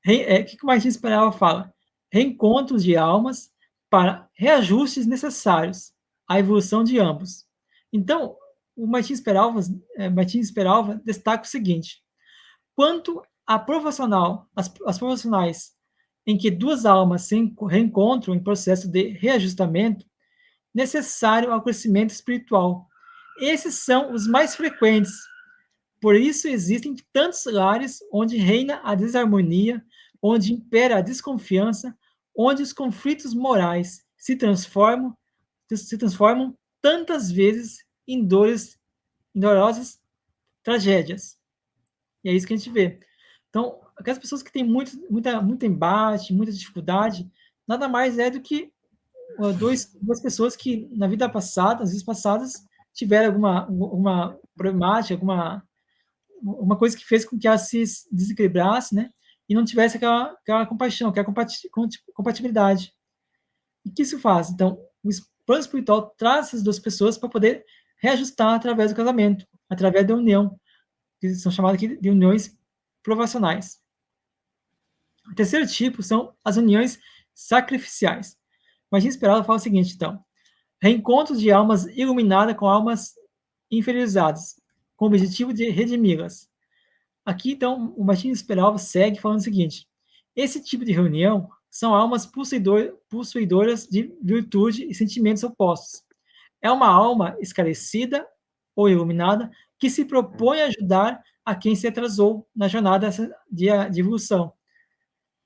O que o Martins Peralva fala? Reencontros de almas para reajustes necessários à evolução de ambos. Então, o Martins Peralva destaca o seguinte: quanto a provacional, as provacionais em que duas almas se reencontram em processo de reajustamento necessário ao crescimento espiritual. Esses são os mais frequentes. Por isso existem tantos lares onde reina a desarmonia, onde impera a desconfiança, onde os conflitos morais se transformam tantas vezes em dolorosas tragédias. E é isso que a gente vê. Então, aquelas pessoas que têm muito embate, muita dificuldade, nada mais é do que duas pessoas que, na vida passada, às vezes passadas, tiveram alguma problemática, uma coisa que fez com que ela se desequilibrasse, né? E não tivesse aquela compaixão, aquela compatibilidade. E o que isso faz? Então, o plano espiritual traz essas duas pessoas para poder reajustar através do casamento, através da união, que são chamadas aqui de uniões provacionais. O terceiro tipo são as uniões sacrificiais. Martins Peralva fala o seguinte, então: reencontros de almas iluminadas com almas inferiorizadas, com o objetivo de redimi-las. Aqui, então, o Martins Peralva segue falando o seguinte: esse tipo de reunião são almas possuidoras de virtude e sentimentos opostos. É uma alma esclarecida ou iluminada que se propõe a ajudar a quem se atrasou na jornada de evolução.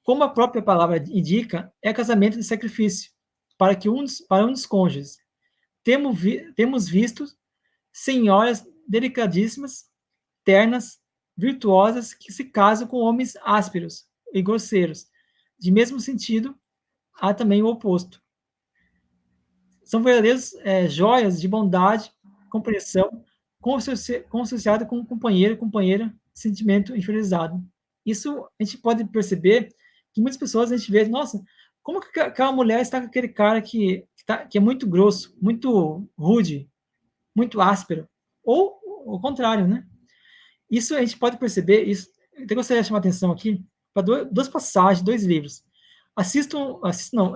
Como a própria palavra indica, é casamento de sacrifício para um dos cônjuges. Temos visto senhoras delicadíssimas, ternas, virtuosas, que se casam com homens ásperos e grosseiros. De mesmo sentido, há também o oposto. São verdadeiras joias de bondade, compreensão, consociada com um companheira, sentimento inferiorizado. Isso a gente pode perceber que muitas pessoas a gente vê, nossa, como que aquela mulher está com aquele cara que é muito grosso, muito rude, muito áspero? Ou o contrário, né? Isso a gente pode perceber, isso, eu até gostaria de chamar a atenção aqui para duas passagens, 2 livros.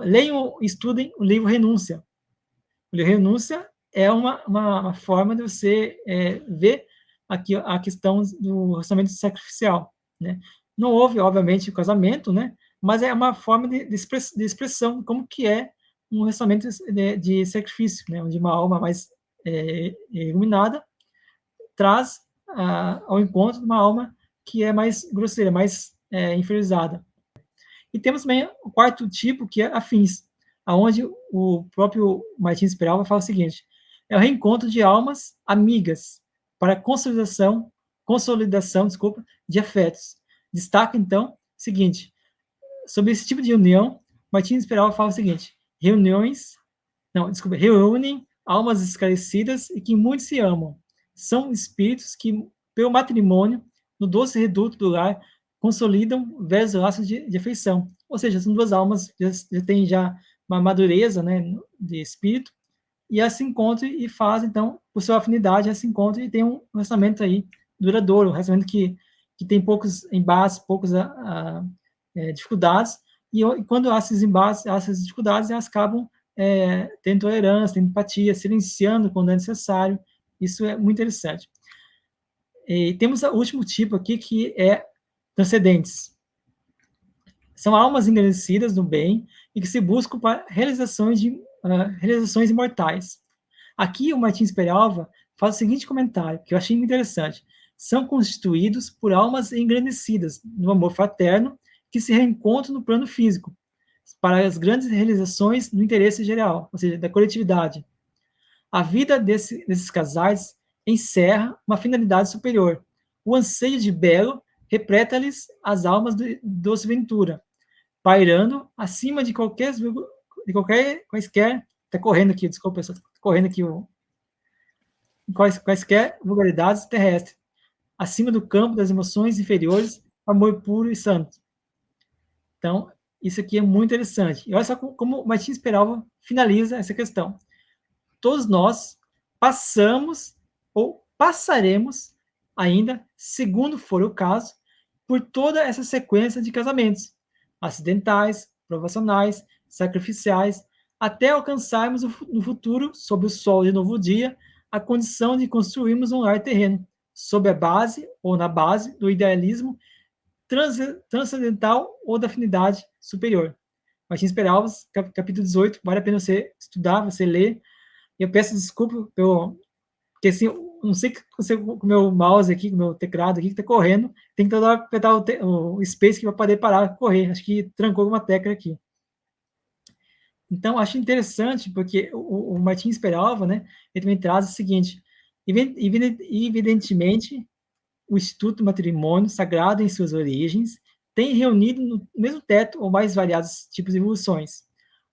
Leiam e estudem o livro Renúncia. O livro Renúncia é uma forma de você ver aqui a questão do relacionamento sacrificial, né? Não houve, obviamente, o casamento, né? Mas é uma forma de expressão, como que é um relacionamento de sacrifício, né? Onde uma alma mais iluminada traz ao encontro de uma alma que é mais grosseira, mais inferiorizada. E temos também o quarto tipo, que é afins, aonde o próprio Martins Peralva fala o seguinte: é o reencontro de almas amigas para consolidação, desculpa, de afetos. Destaca então o seguinte: sobre esse tipo de união, Martins Peralva fala o seguinte: reúnem almas esclarecidas e que muito se amam. São espíritos que, pelo matrimônio, no doce reduto do lar, consolidam velhos laços de afeição. Ou seja, são duas almas que já têm já uma madureza, né, de espírito, e elas se encontram e fazem, então, por sua afinidade, elas se encontram e tem um relacionamento aí duradouro, um relacionamento que tem poucos embates, poucas dificuldades, e quando há esses embates, há essas dificuldades, elas acabam tendo tolerância, tendo empatia, silenciando quando é necessário. Isso é muito interessante. E temos o último tipo aqui, que é transcendentes. São almas engrandecidas no bem e que se buscam para realizações imortais. Aqui o Martins Peralva faz o seguinte comentário, que eu achei muito interessante. São constituídos por almas engrandecidas no amor fraterno que se reencontram no plano físico para as grandes realizações no interesse geral, ou seja, da coletividade. A vida desses casais encerra uma finalidade superior. O anseio de belo repleta-lhes as almas de doce ventura, pairando acima de quaisquer. Está correndo aqui, desculpa, está correndo aqui quaisquer vulgaridades terrestres, acima do campo das emoções inferiores, amor puro e santo. Então, isso aqui é muito interessante. E olha só como o Martins Peralva finaliza essa questão. Todos nós passamos ou passaremos ainda, segundo for o caso, por toda essa sequência de casamentos, acidentais, provacionais, sacrificiais, até alcançarmos no futuro, sob o sol de novo dia, a condição de construirmos um lar terreno, sob a base ou na base do idealismo transcendental ou da afinidade superior. Martins Peralvas, capítulo 18, vale a pena você estudar, você ler. E eu peço desculpa porque assim, não sei com o meu mouse aqui, com o meu teclado aqui, que está correndo, tem que toda hora apertar o space que vai poder parar de correr. Acho que trancou alguma tecla aqui. Então, acho interessante, porque o Martins Peralva, né, ele também traz o seguinte: evidentemente, o Instituto Matrimônio Sagrado em suas origens tem reunido no mesmo teto ou mais variados tipos de evoluções,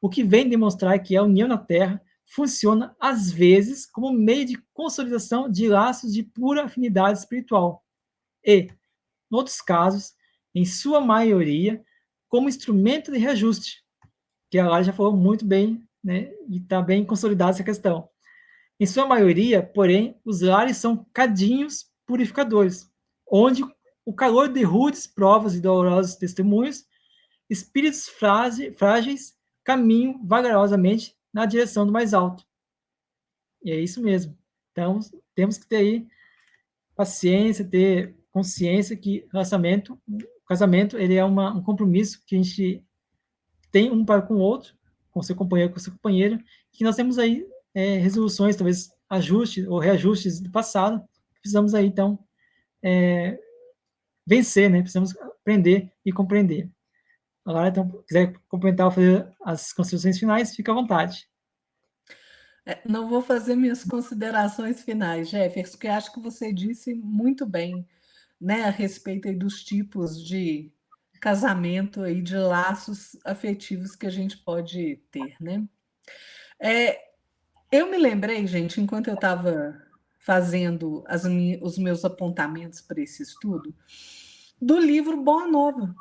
o que vem demonstrar que a união na Terra funciona, às vezes, como meio de consolidação de laços de pura afinidade espiritual e, em outros casos, em sua maioria, como instrumento de reajuste, que a Lara já falou muito bem, né, e está bem consolidada essa questão. Em sua maioria, porém, os lares são cadinhos purificadores, onde o calor de rudes provas e dolorosos testemunhos, espíritos frágeis caminham vagarosamente na direção do mais alto. E é isso mesmo. Então, temos que ter aí paciência, ter consciência que o casamento ele é um compromisso que a gente tem um para com o outro, com seu companheiro, com seu companheira, que nós temos aí resoluções, talvez ajustes ou reajustes do passado, precisamos aí, então, vencer, né? Precisamos aprender e compreender. Agora, então, se quiser complementar ou fazer as considerações finais, fica à vontade. Não vou fazer minhas considerações finais, Jefferson, porque acho que você disse muito bem, né, a respeito aí dos tipos de casamento aí, de laços afetivos que a gente pode ter, né? Eu me lembrei, gente, enquanto eu estava fazendo os meus apontamentos para esse estudo, do livro Boa Nova,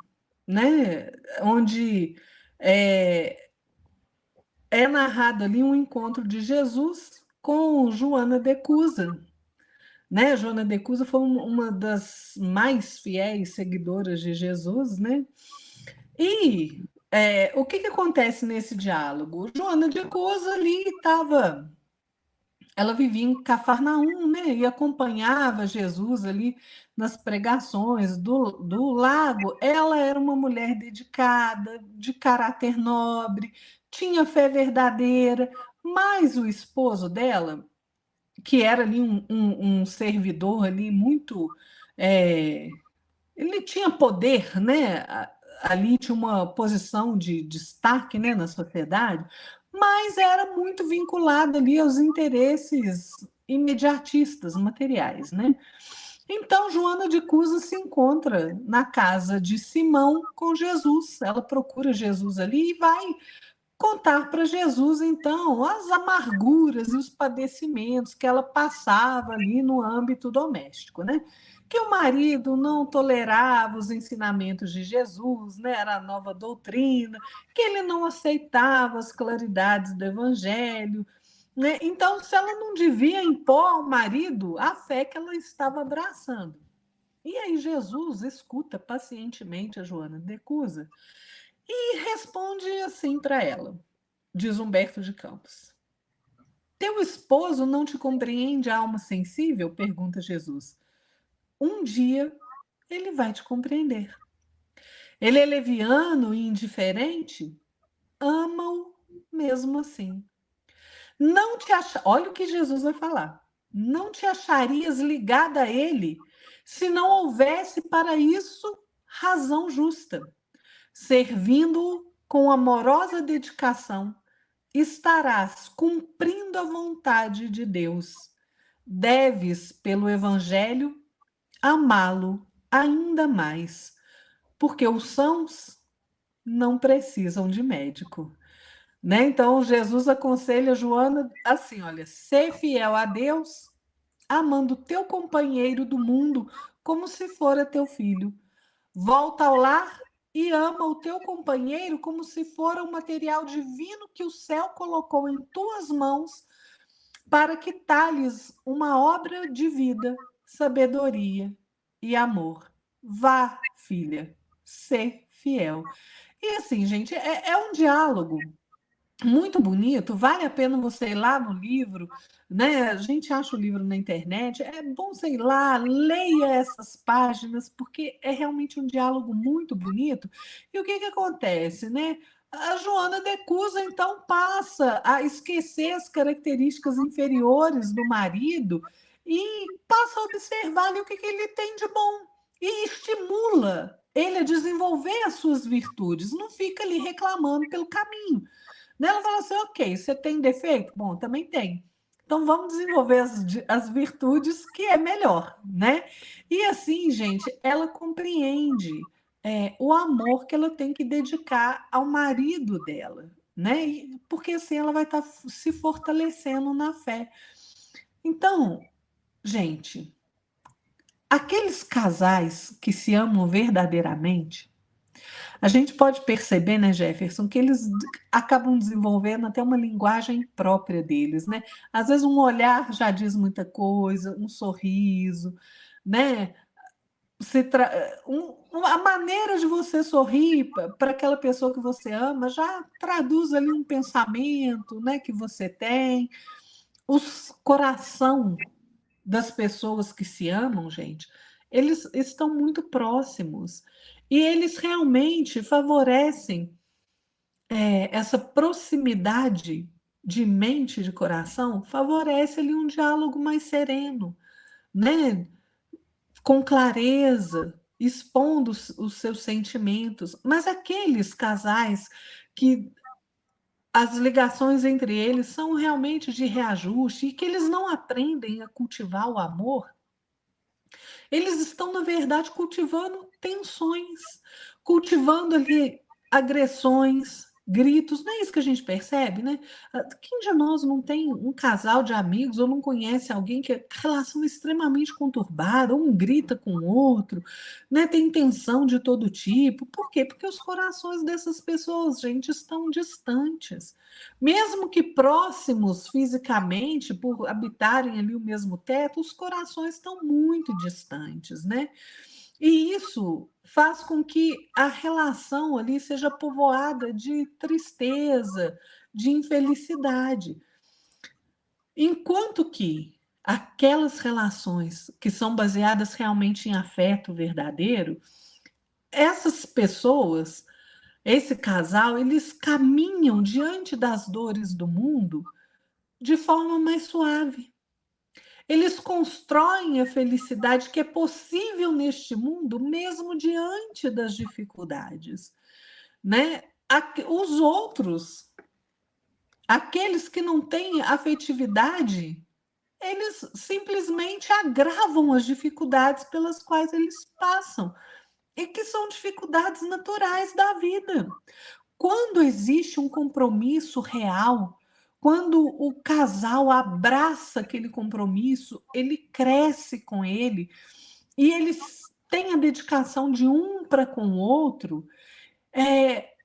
né? Onde é narrado ali um encontro de Jesus com Joana de Cusa, né? Joana de Cusa foi uma das mais fiéis seguidoras de Jesus, né? E o que acontece nesse diálogo? Joana de Cusa ali estava ela vivia em Cafarnaum, né? E acompanhava Jesus ali nas pregações do lago. Ela era uma mulher dedicada, de caráter nobre, tinha fé verdadeira, mas o esposo dela, que era ali um servidor ali muito. Ele tinha poder, né? Ali tinha uma posição de destaque, né, na sociedade, mas era muito vinculado ali aos interesses imediatistas, materiais, né? Então, Joana de Cusa se encontra na casa de Simão com Jesus. Ela procura Jesus ali e vai contar para Jesus, então, as amarguras e os padecimentos que ela passava ali no âmbito doméstico, né? Que o marido não tolerava os ensinamentos de Jesus, né? Era a nova doutrina, que ele não aceitava as claridades do evangelho, né? Então, se ela não devia impor ao marido a fé que ela estava abraçando. E aí Jesus escuta pacientemente a Joana de Cusa e responde assim para ela, diz Humberto de Campos. Teu esposo não te compreende, alma sensível? Pergunta Jesus. Um dia ele vai te compreender. Ele é leviano e indiferente? Ama-o mesmo assim. Não te acha... Olha o que Jesus vai falar. Não te acharias ligada a ele se não houvesse para isso razão justa. Servindo-o com amorosa dedicação, estarás cumprindo a vontade de Deus. Deves, pelo Evangelho, amá-lo ainda mais, porque os sãos não precisam de médico. Né? Então, Jesus aconselha Joana assim: olha, ser fiel a Deus, amando teu companheiro do mundo como se fora teu filho. Volta ao lar e ama o teu companheiro como se fora um material divino que o céu colocou em tuas mãos para que talhes uma obra de vida, sabedoria e amor. Vá, filha, ser fiel. E assim, gente, é um diálogo muito bonito, vale a pena você ir lá no livro, né? A gente acha o livro na internet, é bom você ir lá, leia essas páginas, porque é realmente um diálogo muito bonito. E o que acontece, né? A Joana de Cusa, então, passa a esquecer as características inferiores do marido e passa a observar ali o que ele tem de bom e estimula ele a desenvolver as suas virtudes, não fica ali reclamando pelo caminho. Ela fala assim: ok, você tem defeito? Bom, também tem. Então vamos desenvolver as virtudes que é melhor, né? E assim, gente, ela compreende o amor que ela tem que dedicar ao marido dela, né? Porque assim ela vai estar se fortalecendo na fé. Então, gente, aqueles casais que se amam verdadeiramente, a gente pode perceber, né, Jefferson, que eles acabam desenvolvendo até uma linguagem própria deles, né? Às vezes um olhar já diz muita coisa, um sorriso, né? A maneira de você sorrir para aquela pessoa que você ama já traduz ali um pensamento, né, que você tem. O coração das pessoas que se amam, gente, eles estão muito próximos e eles realmente favorecem essa proximidade de mente e de coração, favorece ali um diálogo mais sereno, né? Com clareza, expondo os seus sentimentos. Mas aqueles casais que as ligações entre eles são realmente de reajuste e que eles não aprendem a cultivar o amor, eles estão, na verdade, cultivando tensões, cultivando ali agressões, gritos. Não é isso que a gente percebe, né? Quem de nós não tem um casal de amigos ou não conhece alguém que é relação extremamente conturbada, um grita com o outro, né? Tem tensão de todo tipo. Por quê? Porque os corações dessas pessoas, gente, estão distantes. Mesmo que próximos fisicamente, por habitarem ali o mesmo teto, os corações estão muito distantes, né? E isso faz com que a relação ali seja povoada de tristeza, de infelicidade. Enquanto que aquelas relações que são baseadas realmente em afeto verdadeiro, essas pessoas, esse casal, eles caminham diante das dores do mundo de forma mais suave. Eles constroem a felicidade que é possível neste mundo, mesmo diante das dificuldades, né? Os outros, aqueles que não têm afetividade, eles simplesmente agravam as dificuldades pelas quais eles passam, e que são dificuldades naturais da vida. Quando existe um compromisso real, quando o casal abraça aquele compromisso, ele cresce com ele e eles têm a dedicação de um para com o outro,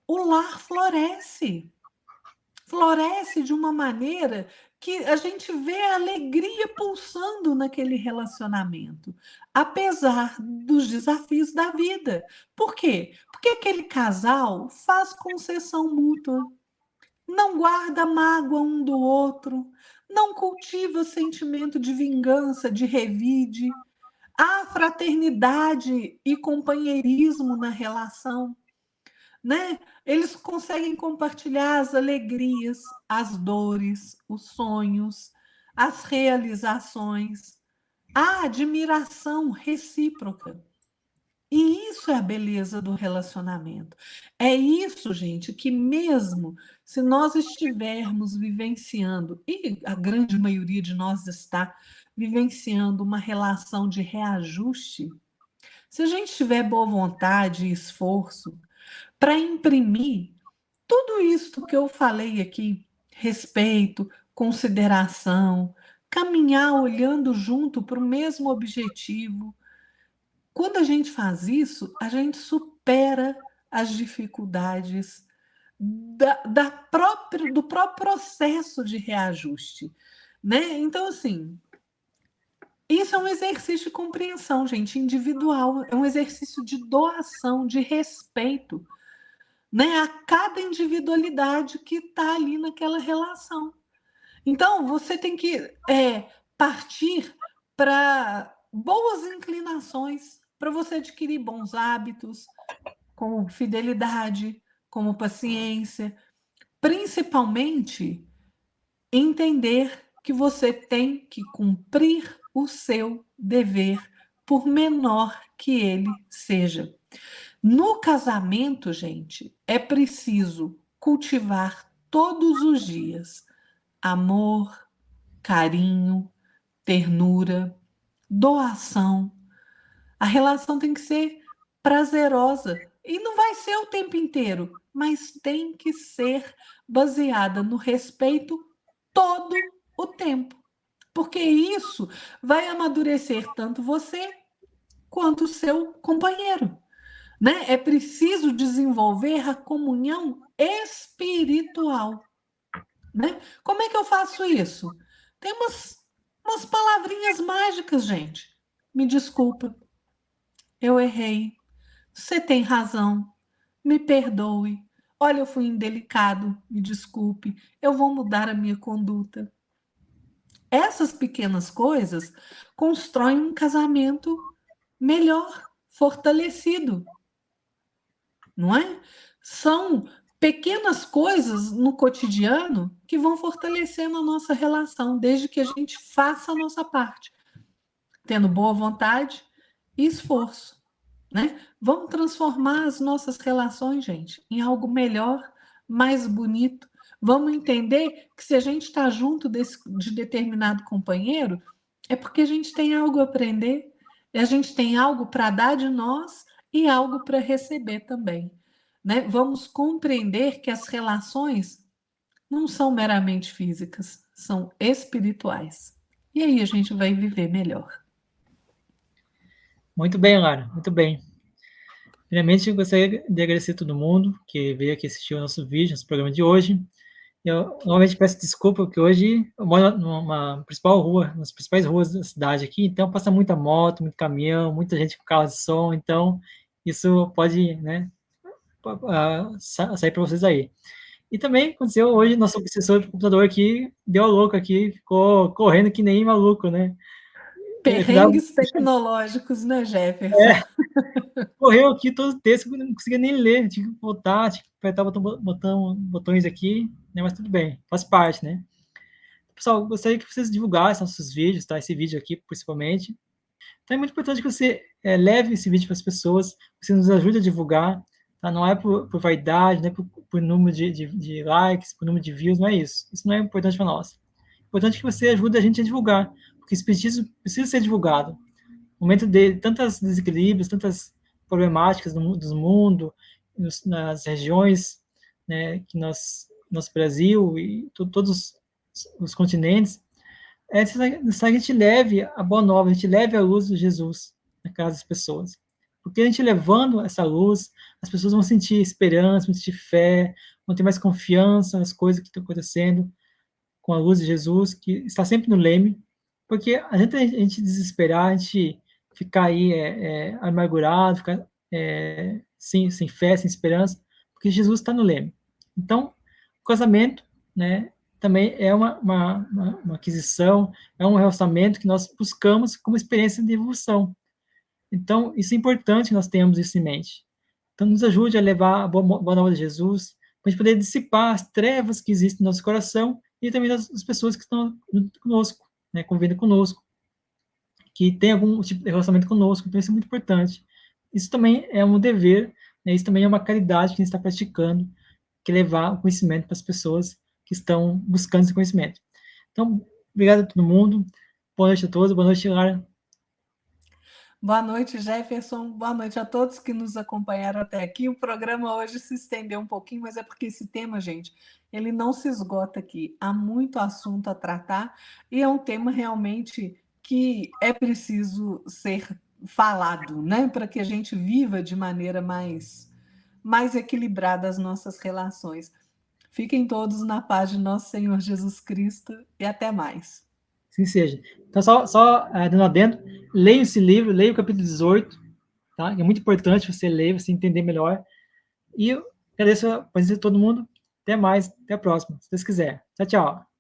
o lar floresce. Floresce de uma maneira que a gente vê a alegria pulsando naquele relacionamento, apesar dos desafios da vida. Por quê? Porque aquele casal faz concessão mútua, não guarda mágoa um do outro, não cultiva sentimento de vingança, de revide. Há fraternidade e companheirismo na relação, né? Eles conseguem compartilhar as alegrias, as dores, os sonhos, as realizações, a admiração recíproca. E isso é a beleza do relacionamento. É isso, gente, que mesmo se nós estivermos vivenciando, e a grande maioria de nós está vivenciando uma relação de reajuste, se a gente tiver boa vontade e esforço para imprimir tudo isso que eu falei aqui, respeito, consideração, caminhar olhando junto para o mesmo objetivo. Quando a gente faz isso, a gente supera as dificuldades do próprio processo de reajuste, né? Então, assim, isso é um exercício de compreensão, gente, individual, é um exercício de doação, de respeito, né, a cada individualidade que está ali naquela relação. Então, você tem que partir para boas inclinações, para você adquirir bons hábitos, como fidelidade, como paciência, principalmente entender que você tem que cumprir o seu dever, por menor que ele seja. No casamento, gente, é preciso cultivar todos os dias amor, carinho, ternura, doação. A relação tem que ser prazerosa e não vai ser o tempo inteiro, mas tem que ser baseada no respeito todo o tempo, porque isso vai amadurecer tanto você quanto o seu companheiro, né? É preciso desenvolver a comunhão espiritual, né? Como é que eu faço isso? Tem umas palavrinhas mágicas, gente. Me desculpa, eu errei. Você tem razão. Me perdoe. Olha, eu fui indelicado, me desculpe. Eu vou mudar a minha conduta. Essas pequenas coisas constroem um casamento melhor, fortalecido, não é? São pequenas coisas no cotidiano que vão fortalecendo a nossa relação, desde que a gente faça a nossa parte, tendo boa vontade e esforço, né? Vamos transformar as nossas relações, gente, em algo melhor, mais bonito. Vamos entender que se a gente está junto de determinado companheiro, é porque a gente tem algo a aprender, a gente tem algo para dar de nós e algo para receber também, né? Vamos compreender que as relações não são meramente físicas, são espirituais. E aí a gente vai viver melhor. Muito bem, Lara, muito bem. Primeiramente, eu gostaria de agradecer a todo mundo que veio aqui assistir o nosso vídeo, nosso programa de hoje. Eu novamente peço desculpa, porque hoje eu moro numa principal rua, nas principais ruas da cidade aqui, então passa muita moto, muito caminhão, muita gente com carro de som, então isso pode, né, sair para vocês aí. E também aconteceu hoje, nosso obsessor de computador aqui deu a louca aqui, ficou correndo que nem maluco, né? Eu precisava, Perrengues tecnológicos, né, Jefferson? correu aqui todo o texto, eu não conseguia nem ler, tinha que voltar, tinha que apertar botões aqui, né? Mas tudo bem, faz parte, né? Pessoal, gostaria que vocês divulgassem nossos vídeos, tá? Esse vídeo aqui, principalmente. Então é muito importante que você leve esse vídeo para as pessoas, que você nos ajude a divulgar, tá? Não é por vaidade, não é por número de likes, por número de views, não é isso. Isso não é importante para nós. É importante que você ajude a gente a divulgar, porque esse espiritismo precisa ser divulgado. No momento de tantos desequilíbrios, tantas problemáticas do mundo, nas regiões, né, que nosso Brasil e todos os continentes, é necessário que a gente leve a boa nova, a gente leve a luz de Jesus na casa das pessoas. Porque a gente levando essa luz, as pessoas vão sentir esperança, vão sentir fé, vão ter mais confiança nas coisas que estão acontecendo com a luz de Jesus, que está sempre no leme. Porque a gente desesperar, a gente ficar aí amargurado, ficar sem fé, sem esperança, porque Jesus está no leme. Então, o casamento, né, também é uma aquisição, é um relacionamento que nós buscamos como experiência de evolução. Então, isso é importante que nós tenhamos isso em mente. Então, nos ajude a levar a boa nova de Jesus, para a gente poder dissipar as trevas que existem no nosso coração e também das pessoas que estão conosco, né, convivendo conosco, que tem algum tipo de relacionamento conosco. Então, isso é muito importante. Isso também é um dever, né, isso também é uma caridade que a gente está praticando, que é levar o conhecimento para as pessoas que estão buscando esse conhecimento. Então, obrigado a todo mundo. Boa noite a todos. Boa noite, Lara. Boa noite, Jefferson. Boa noite a todos que nos acompanharam até aqui. O programa hoje se estendeu um pouquinho, mas é porque esse tema, gente, ele não se esgota aqui. Há muito assunto a tratar e é um tema realmente que é preciso ser falado, né? Para que a gente viva de maneira mais equilibrada as nossas relações. Fiquem todos na paz de nosso Senhor Jesus Cristo e até mais. Assim seja. Então, só dando adendo, leia esse livro, leia o capítulo 18, tá? É muito importante você ler, você entender melhor. E eu agradeço a presença de todo mundo. Até mais, até a próxima, se Deus quiser. Tchau, tchau.